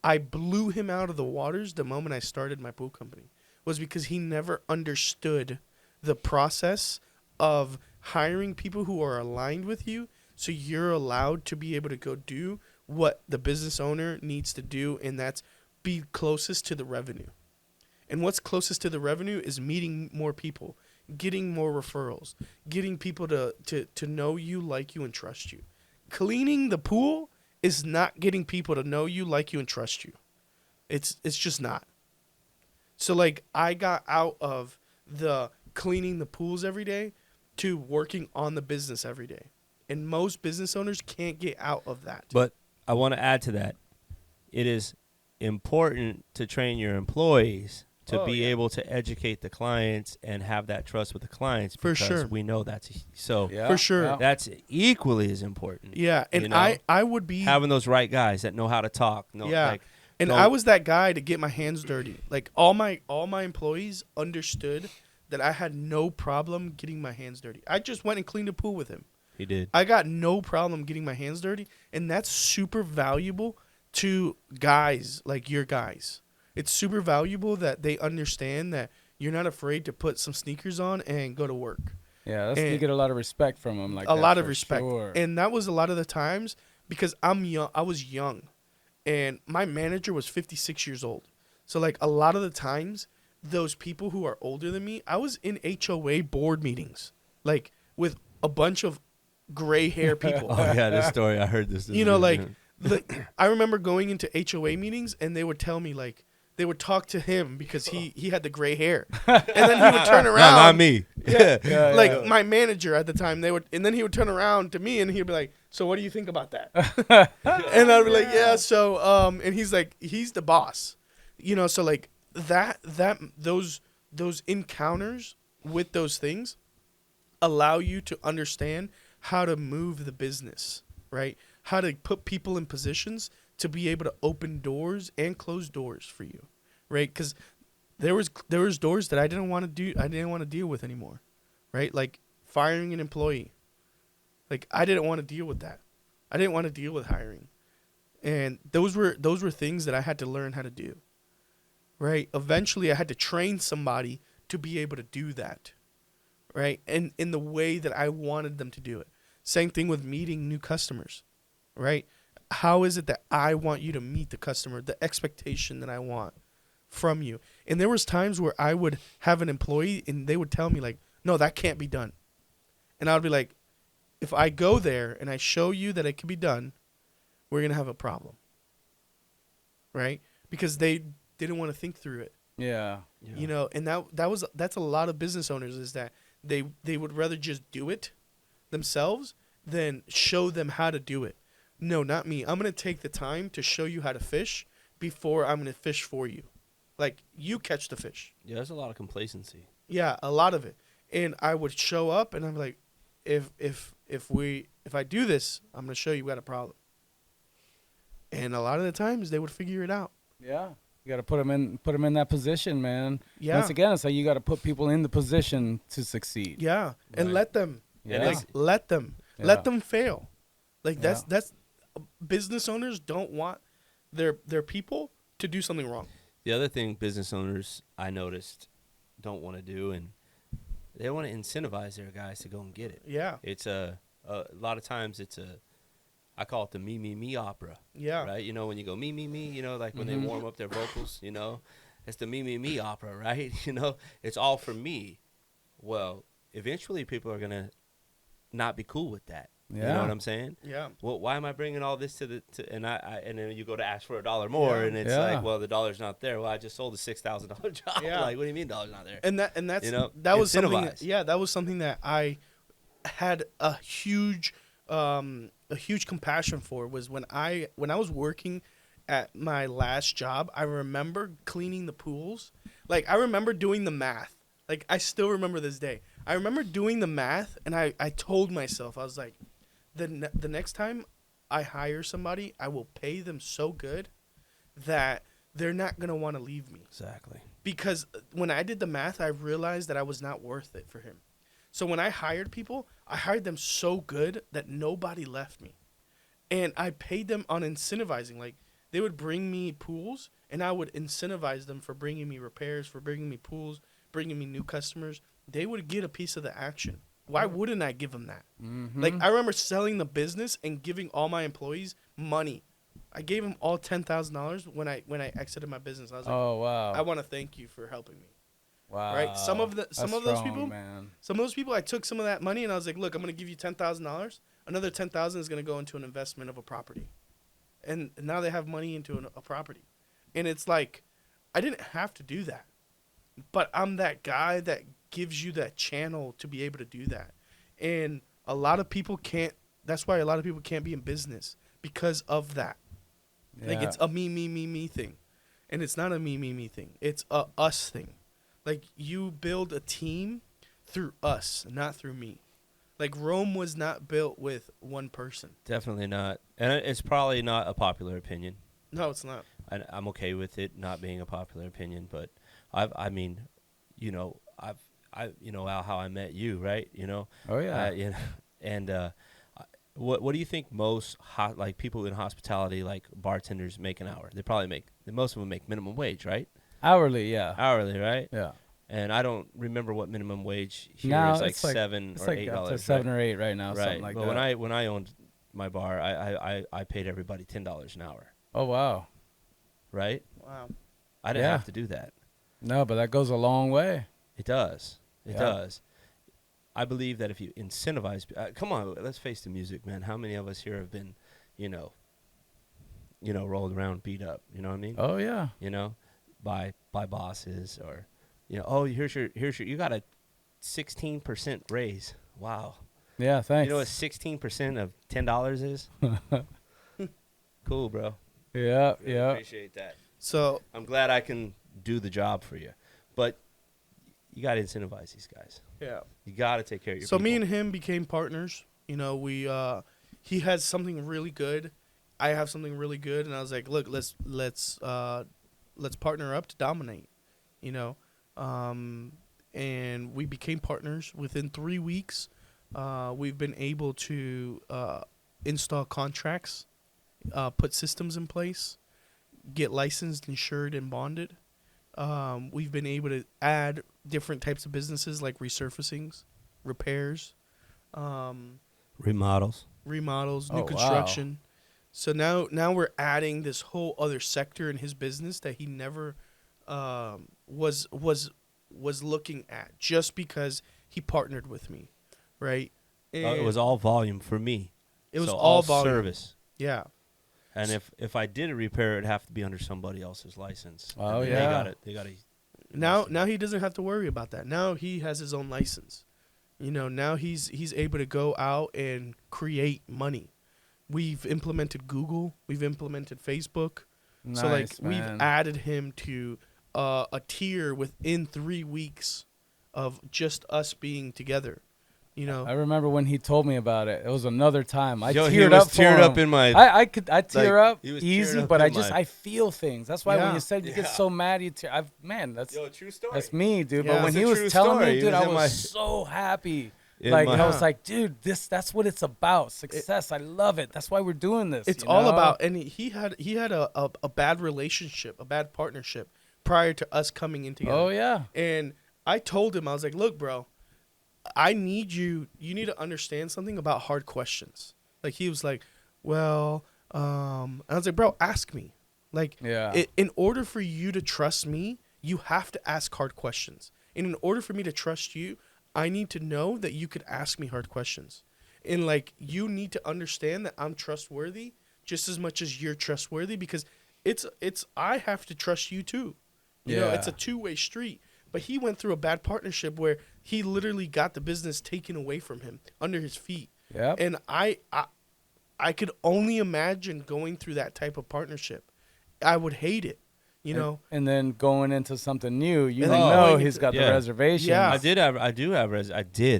I blew him out of the waters the moment I started my pool company. Was because he never understood the process of hiring people who are aligned with you, so you're allowed to be able to go do what the business owner needs to do, and that's be closest to the revenue. And what's closest to the revenue is meeting more people, getting more referrals, getting people to know you, like you, and trust you. Cleaning the pool is not getting people to know you, like you, and trust you. It's just not. So, like, I got out of the cleaning the pools every day to working on the business every day. And most business owners can't get out of that. But I want to add to that. It is important to train your employees to Oh, be yeah. able to educate the clients and have that trust with the clients. For because sure. we know that's so. Yeah, For sure. yeah. That's equally as important. Yeah, and You know? I would be... Having those right guys that know how to talk. Yeah. Like And I was that guy to get my hands dirty. Like all my employees understood that I had no problem getting my hands dirty. I just went and cleaned a pool with him. He did. I got no problem getting my hands dirty, and that's super valuable to guys like your guys. It's super valuable that they understand that you're not afraid to put some sneakers on and go to work. Yeah, you get a lot of respect from them. Like a lot of respect. Sure. And that was a lot of the times because I'm young. I was young, and my manager was 56 years old. So like a lot of the times, those people who are older than me, I was in HOA board meetings, like with a bunch of gray hair people. Oh yeah, this story I heard this. You know, like I remember going into HOA meetings, and they would tell me like. They would talk to him because he had the gray hair, and then he would turn around. Not me. Yeah, like my manager at the time. And then he would turn around to me and he'd be like, "So what do you think about that?" And I'd be like, "Yeah." So and he's like, he's the boss, you know. So like those encounters with those things allow you to understand how to move the business, right? How to put people in positions to be able to open doors and close doors for you, right? Because there was doors that I didn't want to deal with anymore, right? Like firing an employee, like I didn't want to deal with that. I didn't want to deal with hiring, and those were things that I had to learn how to do, right? Eventually, I had to train somebody to be able to do that, right? And in the way that I wanted them to do it. Same thing with meeting new customers, right? How is it that I want you to meet the customer, the expectation that I want from you? And there was times where I would have an employee and they would tell me like, no, that can't be done. And I would be like, if I go there and I show you that it can be done, we're going to have a problem. Right? Because they didn't want to think through it. Yeah. You know, and that's a lot of business owners is that they would rather just do it themselves than show them how to do it. No, not me. I'm going to take the time to show you how to fish before I'm going to fish for you. Like, you catch the fish. Yeah, there's a lot of complacency. Yeah, a lot of it. And I would show up, and I'm like, if I do this, I'm going to show you got a problem. And a lot of the times, they would figure it out. Yeah. You got to put them in that position, man. Yeah. Once again, it's like you got to put people in the position to succeed. Yeah, and let them. Yeah. Like, let them. Yeah. Let them fail. Like, that's business owners don't want their people to do something wrong. The other thing business owners I noticed don't want to do, and they want to incentivize their guys to go and get it. Yeah. It's a lot of times I call it the me opera. Yeah. Right? You know, when you go me, you know, like when they warm up their vocals, you know, it's the me opera, right? You know, it's all for me. Well, eventually people are going to not be cool with that. Yeah. You know what I'm saying? Yeah. Well, why am I bringing all this and then you go to ask for $1 more, and it's like, well, the $1's not there. Well, I just sold a $6,000 job. Yeah. Like, what do you mean $1's not there? And that's you know, that was something. incentivize. That was something that I had a huge compassion for. Was when I was working at my last job. I remember cleaning the pools. Like, I remember doing the math. Like, I still remember this day. I remember doing the math, and I told myself, I was like, the next time I hire somebody, I will pay them so good that they're not going to want to leave me. Exactly. Because when I did the math, I realized that I was not worth it for him. So when I hired people, I hired them so good that nobody left me. And I paid them on incentivizing. Like, they would bring me pools, and I would incentivize them for bringing me repairs, for bringing me pools, bringing me new customers. They would get a piece of the action. Why wouldn't I give them that? Mm-hmm. Like, I remember selling the business and giving all my employees money. I gave them all $10,000 when I exited my business. I was like, oh, wow. I want to thank you for helping me. Wow. Right? Some of those people, man. some of those people, I took some of that money and I was like, look, I'm going to give you $10,000. Another $10,000 is going to go into an investment of a property. And now they have money into a property. And it's like, I didn't have to do that. But I'm that guy that gives you that channel to be able to do that. And a lot of people can't. That's why a lot of people can't be in business, because of that. Yeah. Like, it's a me thing. And it's not a me thing. It's a us thing. Like, you build a team through us, not through me. Like, Rome was not built with one person. Definitely not. And it's probably not a popular opinion. No, it's not. I'm okay with it not being a popular opinion, but I mean, how I met you, right? Oh yeah. And what do you think most like people in hospitality, like bartenders, make an hour? Most of them make minimum wage, right? Hourly, yeah. Hourly, right? Yeah. And I don't remember what minimum wage here Now is, like it's like $7 it's or like $8, up to right? 7 or 8 right now, Right. something like but that. when I owned my bar, I paid everybody $10 an hour, Oh wow. right? Wow. I didn't Yeah. have to do that. No, but that goes a long way. It does. It Yeah. does. I believe that if you incentivize, come on, let's face the music, man. How many of us here have been, rolled around, beat up? You know what I mean? Oh yeah. By bosses, or, here's your you got a 16% raise. Wow. Yeah, thanks. You know what 16% of $10 is? Cool, bro. Yeah, Really yeah. appreciate that. So I'm glad I can do the job for you, but you got to incentivize these guys. yeah. You got to take care of your So people. me and him became partners. We he has something really good, I have something really good, and I was like, look, let's partner up to dominate. And we became partners within 3 weeks. We've been able to install contracts, put systems in place, get licensed, insured, and bonded. We've been able to add different types of businesses like resurfacings, repairs, remodels. remodels, Oh, new wow. construction. So now we're adding this whole other sector in his business that he never was looking at, just because he partnered with me, right? It was all volume for me. It was So all volume. service. Yeah. And if I did a repair, it'd have to be under somebody else's license. Oh, And yeah. They got to. Now he doesn't have to worry about that. Now he has his own license. Now he's able to go out and create money. We've implemented Google. We've implemented Facebook. Nice, So like we've man. added him to a tier within 3 weeks of just us being together. I remember when he told me about it. It was another time. I Yo, he teared was up for teared him. up in my. I tear like, up he was easy, teared up but in my- I feel things. That's why when Yeah. you said you get Yeah. so mad, you tear. That's Yo, true story. that's me, dude. Yeah. But when It's he a was true telling story. me, He dude, was I in was my- so happy. In Like my- I was like, dude, that's what it's about. Success. I love it. That's why we're doing this. It's you all know? about, and he had a bad relationship, a bad partnership prior to us coming in together. Oh yeah. And I told him, I was like, look, bro, I need you need to understand something about hard questions. Like he was like, well, and I was like, bro, ask me. Like, Yeah. in order for you to trust me, you have to ask hard questions. And in order for me to trust you, I need to know that you could ask me hard questions. And like, you need to understand that I'm trustworthy just as much as you're trustworthy, because it's I have to trust you too. It's a two-way street. But he went through a bad partnership where he literally got the business taken away from him under his feet. Yep. And I could only imagine going through that type of partnership. I would hate it, And then going into something new, you And then know going he's into- got the Yeah. reservations. Yeah. I did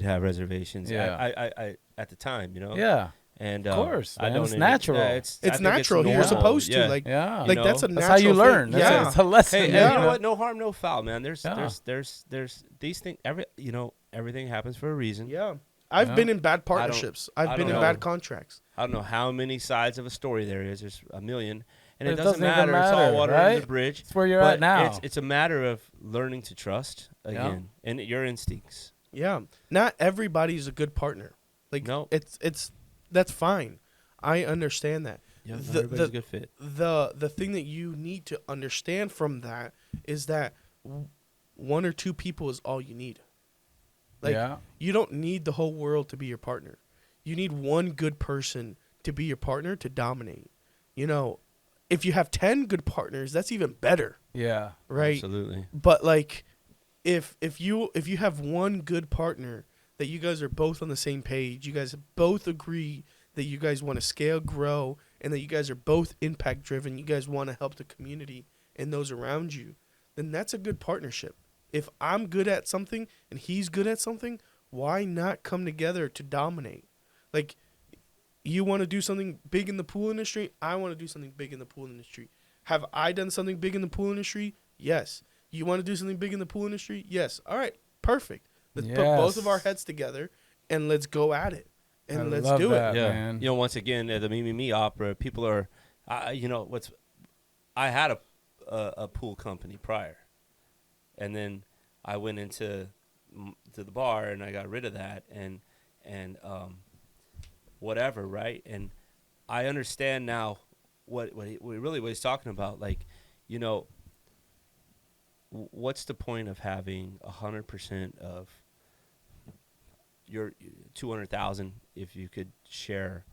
have reservations. Yeah. I at the time, Yeah. And Of course, I man. don't It's even- natural. yeah, It's I think natural. You're normal. supposed to. Yeah. Like, Yeah. like that's a That's natural how you thing. learn. Yeah. It's a lesson. Hey, yeah. and you know what? No harm, no foul, man. There's Yeah. these things. Everything happens for a reason. Yeah. I've Yeah. been in bad partnerships. I I've been don't in know. bad contracts. I don't know how many sides of a story there is. There's a million, and But it doesn't even matter. It's all water right? under the bridge. It's where you're But at now. It's a matter of learning to trust again and your instincts. Yeah. Not everybody's a good partner. Like, No. it's that's fine. I understand that. Yeah, The- everybody's the- a good fit. The thing that you need to understand from that is that one or two people is all you need. Like, yeah. you don't need the whole world to be your partner. You need one good person to be your partner to dominate. If you have 10 good partners, that's even better, Yeah. right? Absolutely. But like, if you have one good partner that you guys are both on the same page, you guys both agree that you guys want to scale, grow, and that you guys are both impact driven, you guys want to help the community and those around you, then that's a good partnership. If I'm good at something and he's good at something, why not come together to dominate? Like, you want to do something big in the pool industry, I want to do something big in the pool industry. Have I done something big in the pool industry? Yes. You want to do something big in the pool industry? Yes. All right. Perfect. Let's put both of our heads together and let's go at it. And let's do it. Yeah. Man. You know, once again, at the Me Opera, people are, I had a pool company prior. And then I went into the bar and I got rid of that and whatever, right? And I understand now what he's talking about. Like, you know, what's the point of having 100% of your 200,000 if you could share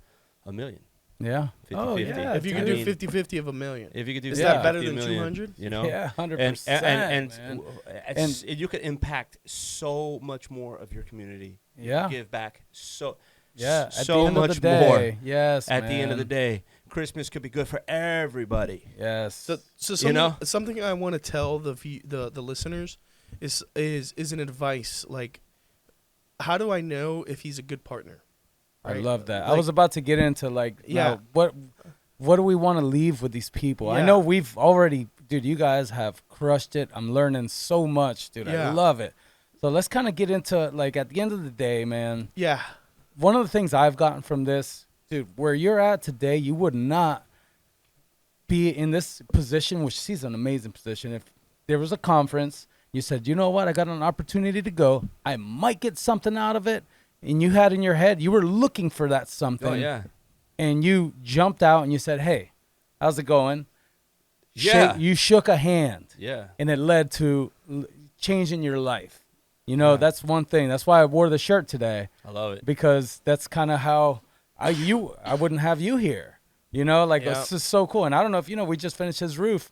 $1 million? Yeah. 50-50. Yeah, If you could do 50-50 of $1 million. If you could do Is 50-50 that better than $1 million, 200? You know? Yeah, 100%. And you could impact so much more of your community. Yeah. Give back so at so the end much of the day, more. Yes, At the end of man. the day, Christmas could be good for everybody. Yes. So something I want to tell the listeners is an advice. Like, how do I know if he's a good partner? I Right? love that. I Like- was about to get into Yeah. What do we want to leave with these people? I Yeah. know we've already, dude, you guys have crushed it. I'm learning so much, dude. I Yeah. love it. So let's kind of get into, like, at the end of the day, man, Yeah. one of the things I've gotten from this, dude, where you're at today, you would not be in this position, which is an amazing position. If there was a conference, you said, you know what, I got an opportunity to go. I might get something out of it. And you had in your head, you were looking for that something. Oh yeah. And you jumped out and you said, hey, how's it going? Yeah. You shook a hand. Yeah. And it led to changing your life. You know, that's one thing. That's why I wore the shirt today. I love it. Because that's kind of how I wouldn't have you here. You know, like, Yeah. this is so cool. And I don't know if you know, we just finished his roof.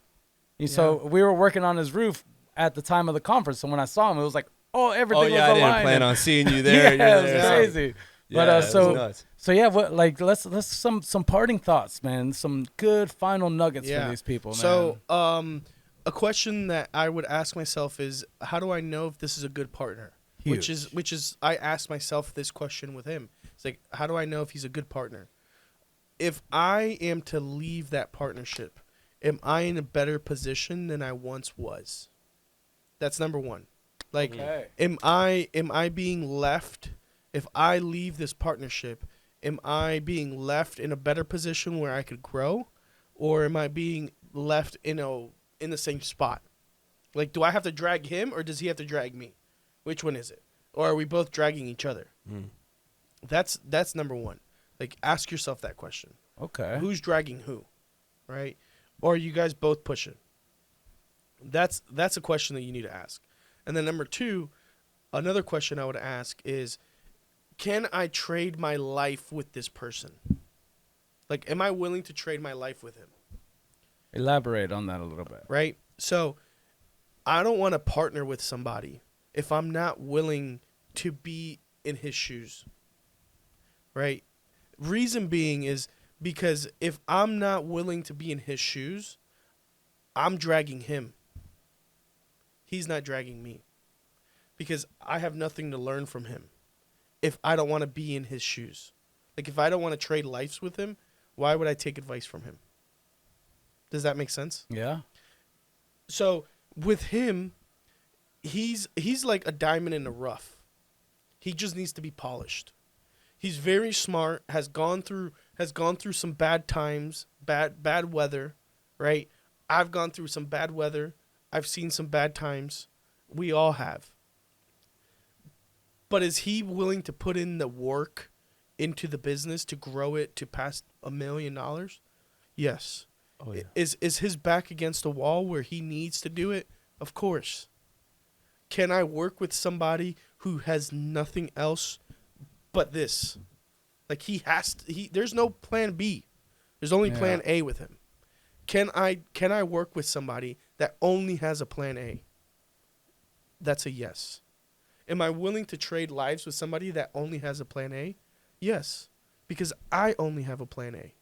So we were working on his roof at the time of the conference. And when I saw him, it was like, oh, everything was I aligned. didn't plan on seeing you there. Yeah, You're it was there. crazy. Yeah, But it was nuts. so yeah, let's some parting thoughts, man. Some good final nuggets Yeah. for these people, man. So, a question that I would ask myself is, how do I know if this is a good partner? Huge. Which is I asked myself this question with him. It's like, how do I know if he's a good partner? If I am to leave that partnership, am I in a better position than I once was? That's number one. Like, Okay. am I being left? If I leave this partnership, am I being left in a better position where I could grow, or am I being left in the same spot? Like, do I have to drag him, or does he have to drag me? Which one is it? Or are we both dragging each other? Mm. That's number one. Like, ask yourself that question. Okay. Who's dragging who, right? Or are you guys both pushing? That's a question that you need to ask. And then number two, another question I would ask is, can I trade my life with this person? Like, am I willing to trade my life with him? Elaborate on that a little bit. Right? So I don't want to partner with somebody if I'm not willing to be in his shoes. Right? Reason being is because if I'm not willing to be in his shoes, I'm dragging him. He's not dragging me. Because I have nothing to learn from him if I don't want to be in his shoes. Like, if I don't want to trade lives with him, why would I take advice from him? Does that make sense? Yeah. So with him, he's like a diamond in the rough. He just needs to be polished. He's very smart, has gone through some bad times, bad weather, right? I've gone through some bad weather. I've seen some bad times. We all have. But is he willing to put in the work into the business to grow it to past $1 million? Yes. Oh yeah. Is his back against a wall where he needs to do it? Of course. Can I work with somebody who has nothing else but this? Like, there's no plan B. There's only plan A with him. Can I work with somebody that only has a plan A? That's a yes. Am I willing to trade lives with somebody that only has a plan A? Yes. Because I only have a plan A.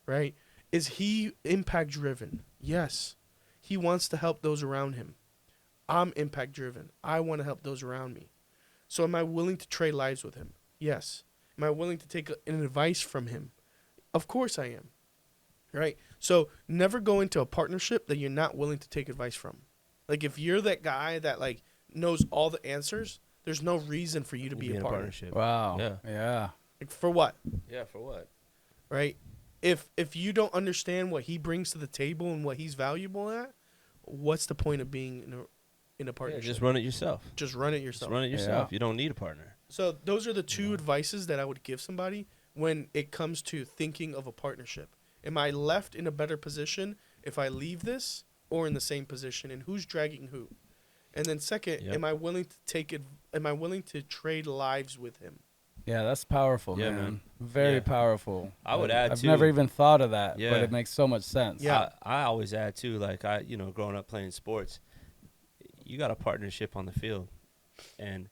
Right? Is he impact driven? Yes. He wants to help those around him. I'm impact driven. I want to help those around me. So am I willing to trade lives with him? Yes. Am I willing to take an advice from him? Of course I am. Right? So never go into a partnership that you're not willing to take advice from. Like if you're that guy that like knows all the answers, there's no reason for you to be a in a partner. partnership. Wow. Yeah. Yeah. Like for what? Yeah, for what? Right? If you don't understand what he brings to the table and what he's valuable at, what's the point of being in a Yeah, partnership? just run it yourself. Just run it Just yourself. run it yourself. Yeah. You don't need a partner. So those are the two advices that I would give somebody when it comes to thinking of a partnership. Am I left in a better position if I leave this or in the same position, and who's dragging who? And then second, Yep. am I willing to take it? Am I willing to trade lives with him? Yeah, that's powerful, Yeah, man. man. Very Yeah. powerful. I would add, I've too- never even thought of that, Yeah. but it makes so much sense. Yeah. I always add too, like growing up playing sports, you got a partnership on the field, and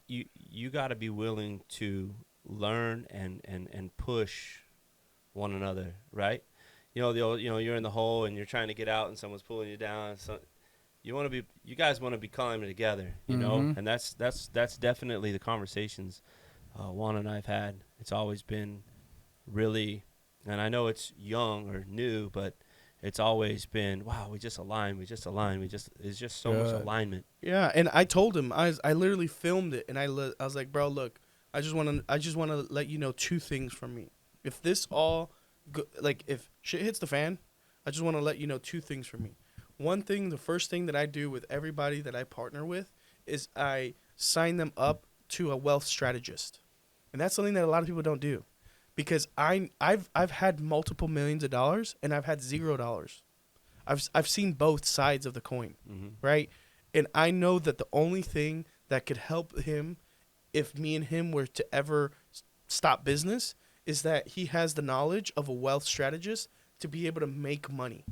you got to be willing to learn and push one another, right? You know, you're in the hole and you're trying to get out and someone's pulling you down. So you guys want to be climbing together, you know, Mhm. and that's definitely the conversations Juan and I've had. It's always been really, and I know it's young or new, but it's always been, wow, we just align. It's just so much Good. alignment. Yeah, and I told him I literally filmed it, and I was like, bro, look, I just want to let you know two things from me. If this all, if shit hits the fan, I just want to let you know two things from me. One thing, the first thing that I do with everybody that I partner with is I sign them up to a wealth strategist, and that's something that a lot of people don't do, because I've had multiple millions of dollars and I've had $0. I've seen both sides of the coin. Mm-hmm. Right? And I know that the only thing that could help him if me and him were to ever stop business is that he has the knowledge of a wealth strategist to be able to make money.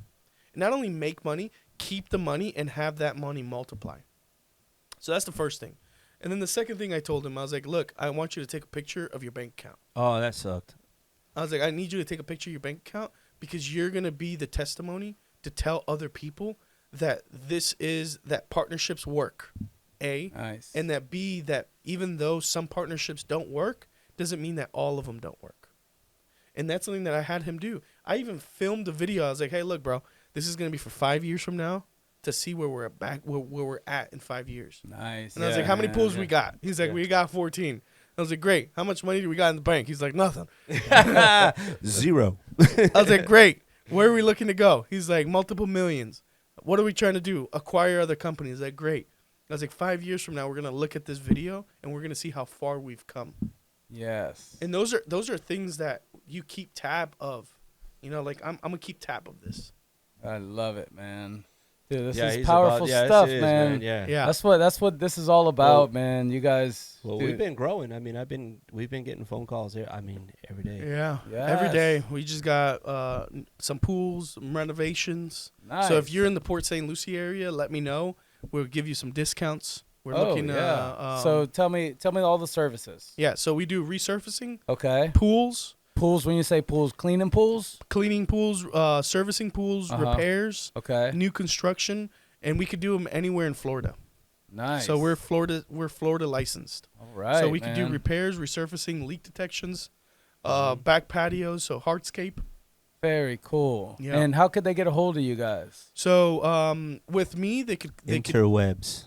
And not only make money, keep the money and have that money multiply. So that's the first thing. And then the second thing I told him, I was like, look, I want you to take a picture of your bank account. Oh, that sucked. I was like, I need you to take a picture of your bank account because you're going to be the testimony to tell other people that that partnerships work, A. Nice. And that B, that even though some partnerships don't work, doesn't mean that all of them don't work. And that's something that I had him do. I even filmed a video. I was like, hey, look, bro, this is going to be for 5 years from now to see where we're at in 5 years. Nice. And I was like, how many pools yeah. we got? He's like, Yeah. we got 14. I was like, great. How much money do we got in the bank? He's like, nothing. Zero. I was like, great. Where are we looking to go? He's like, multiple millions. What are we trying to do? Acquire other companies. Like, great. I was like, 5 years from now, we're going to look at this video and we're going to see how far we've come. Yes. And those are things that you keep tab of. You know, like, I'm going to keep tab of this. I love it, man. Dude, this Yeah, is he's powerful about- yeah, stuff, this is, man. Yeah. Yeah. That's what this is all about, man. You guys. Well, dude, we've been growing. I mean, we've been getting phone calls here. I mean, every day. Yeah. Yes. Every day. We just got some pools, some renovations. nice. So if you're in the Port St. Lucie area, let me know. We'll give you some discounts. We're looking yeah. So tell me all the services. yeah, so we do resurfacing, Okay. pools, Pools. When you say pools, cleaning pools. cleaning pools, servicing pools, Uh-huh. repairs, Okay. new construction, and we could do them anywhere in Florida. Nice. So we're Florida licensed. all right. So we can do man. repairs, resurfacing, leak detections, back patios, so hardscape. Very cool. Yeah. And how could they get a hold of you guys? So with me, they could Interwebs.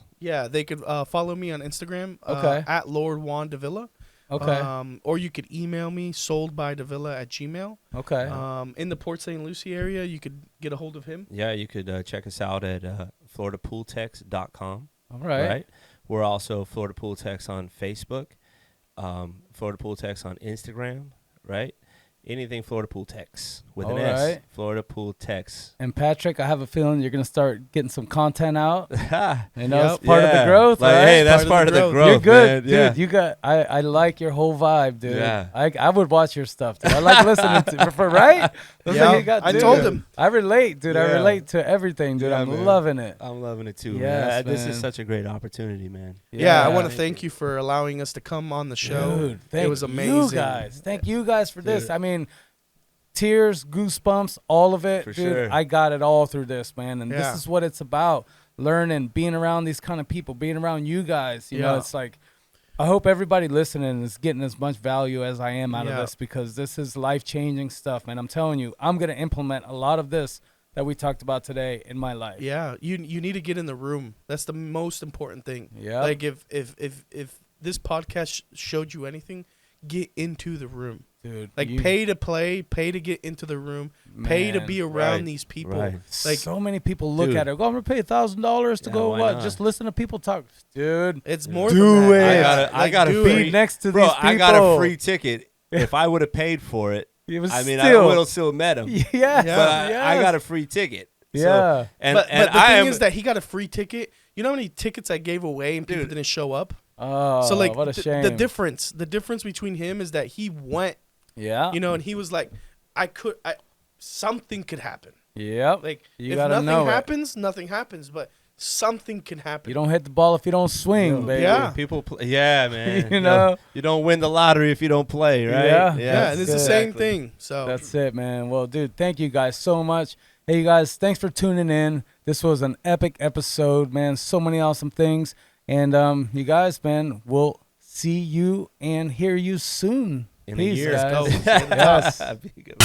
follow me on Instagram Okay. at Lord Juan Davila. Okay. Or you could email me soldbydavila@gmail. Okay. In the Port St. Lucie area, you could get a hold of him. Yeah, you could check us out at floridapooltex.com. all right. We're also Florida Pool Tex on Facebook, Florida Pool Tex on Instagram, right? Anything Florida Pool Tex with an All S. right. Florida Pool Tex. And Patrick, I have a feeling you're gonna start getting some content out. You know, Yep. it's part of the Yeah. growth, Like, right? hey, that's part of the growth. You're good, man. dude. Yeah. You got. I like your whole vibe, dude. Yeah. I would watch your stuff, dude. I like listening to right. That's Yeah, what you got, I dude. told him. I relate, dude. I Yeah. relate to everything, dude. Yeah, I'm man. loving it. I'm loving it too, Yes, man. This is man. such a great opportunity, man. Yeah, I want to Thank thank you for allowing us to come on the show. Dude, thank it was you amazing. guys. Thank you guys for this. Dude. I mean, tears, goosebumps, all of it. For dude, sure. I got it all through this, man. And Yeah. this is what it's about. Learning, being around these kind of people, being around you guys. You know, Yeah. it's like I hope everybody listening is getting as much value as I am out of Yeah. this, because this is life-changing stuff, man. I'm telling you, I'm going to implement a lot of this that we talked about today in my life. Yeah, you need to get in the room. That's the most important thing. Yeah. Like if this podcast showed you anything, get into the room. Dude. Like you- pay to play, pay to get into the room, pay to Man, be around right, these people. right. Like so many people look Dude. at it. Go, I'm going to pay $1,000 to Yeah, go why what? not? Just listen to people talk. Dude. it's more Do than that. it. Yeah, I got a do free it. Next to Bro, these people. I got a free ticket. If I would have paid for it, It was I mean, still, I would have still met him. Yes, Yeah. But I yes. got a free ticket. So- Yeah. and but and the I thing am, is that he got a free ticket. You know how many tickets I gave away and people Dude. didn't show up? Oh, So like what a shame. the difference between him is that he went, Yeah. you know, and he was like, something could happen. Yep. Like You if gotta nothing know it. happens, nothing happens, but something can happen. You don't hit the ball if you don't swing, baby. Yeah. people play, yeah, man. You know? you don't win the lottery if you don't play, right? Yeah. yeah, and it's the same exactly. thing. So That's it, man. Well, dude, thank you guys so much. Hey, you guys, thanks for tuning in. This was an epic episode, man. So many awesome things. And you guys, man, we'll see you and hear you soon. In a Peace, year. guys. Let's go. Yes. Be good.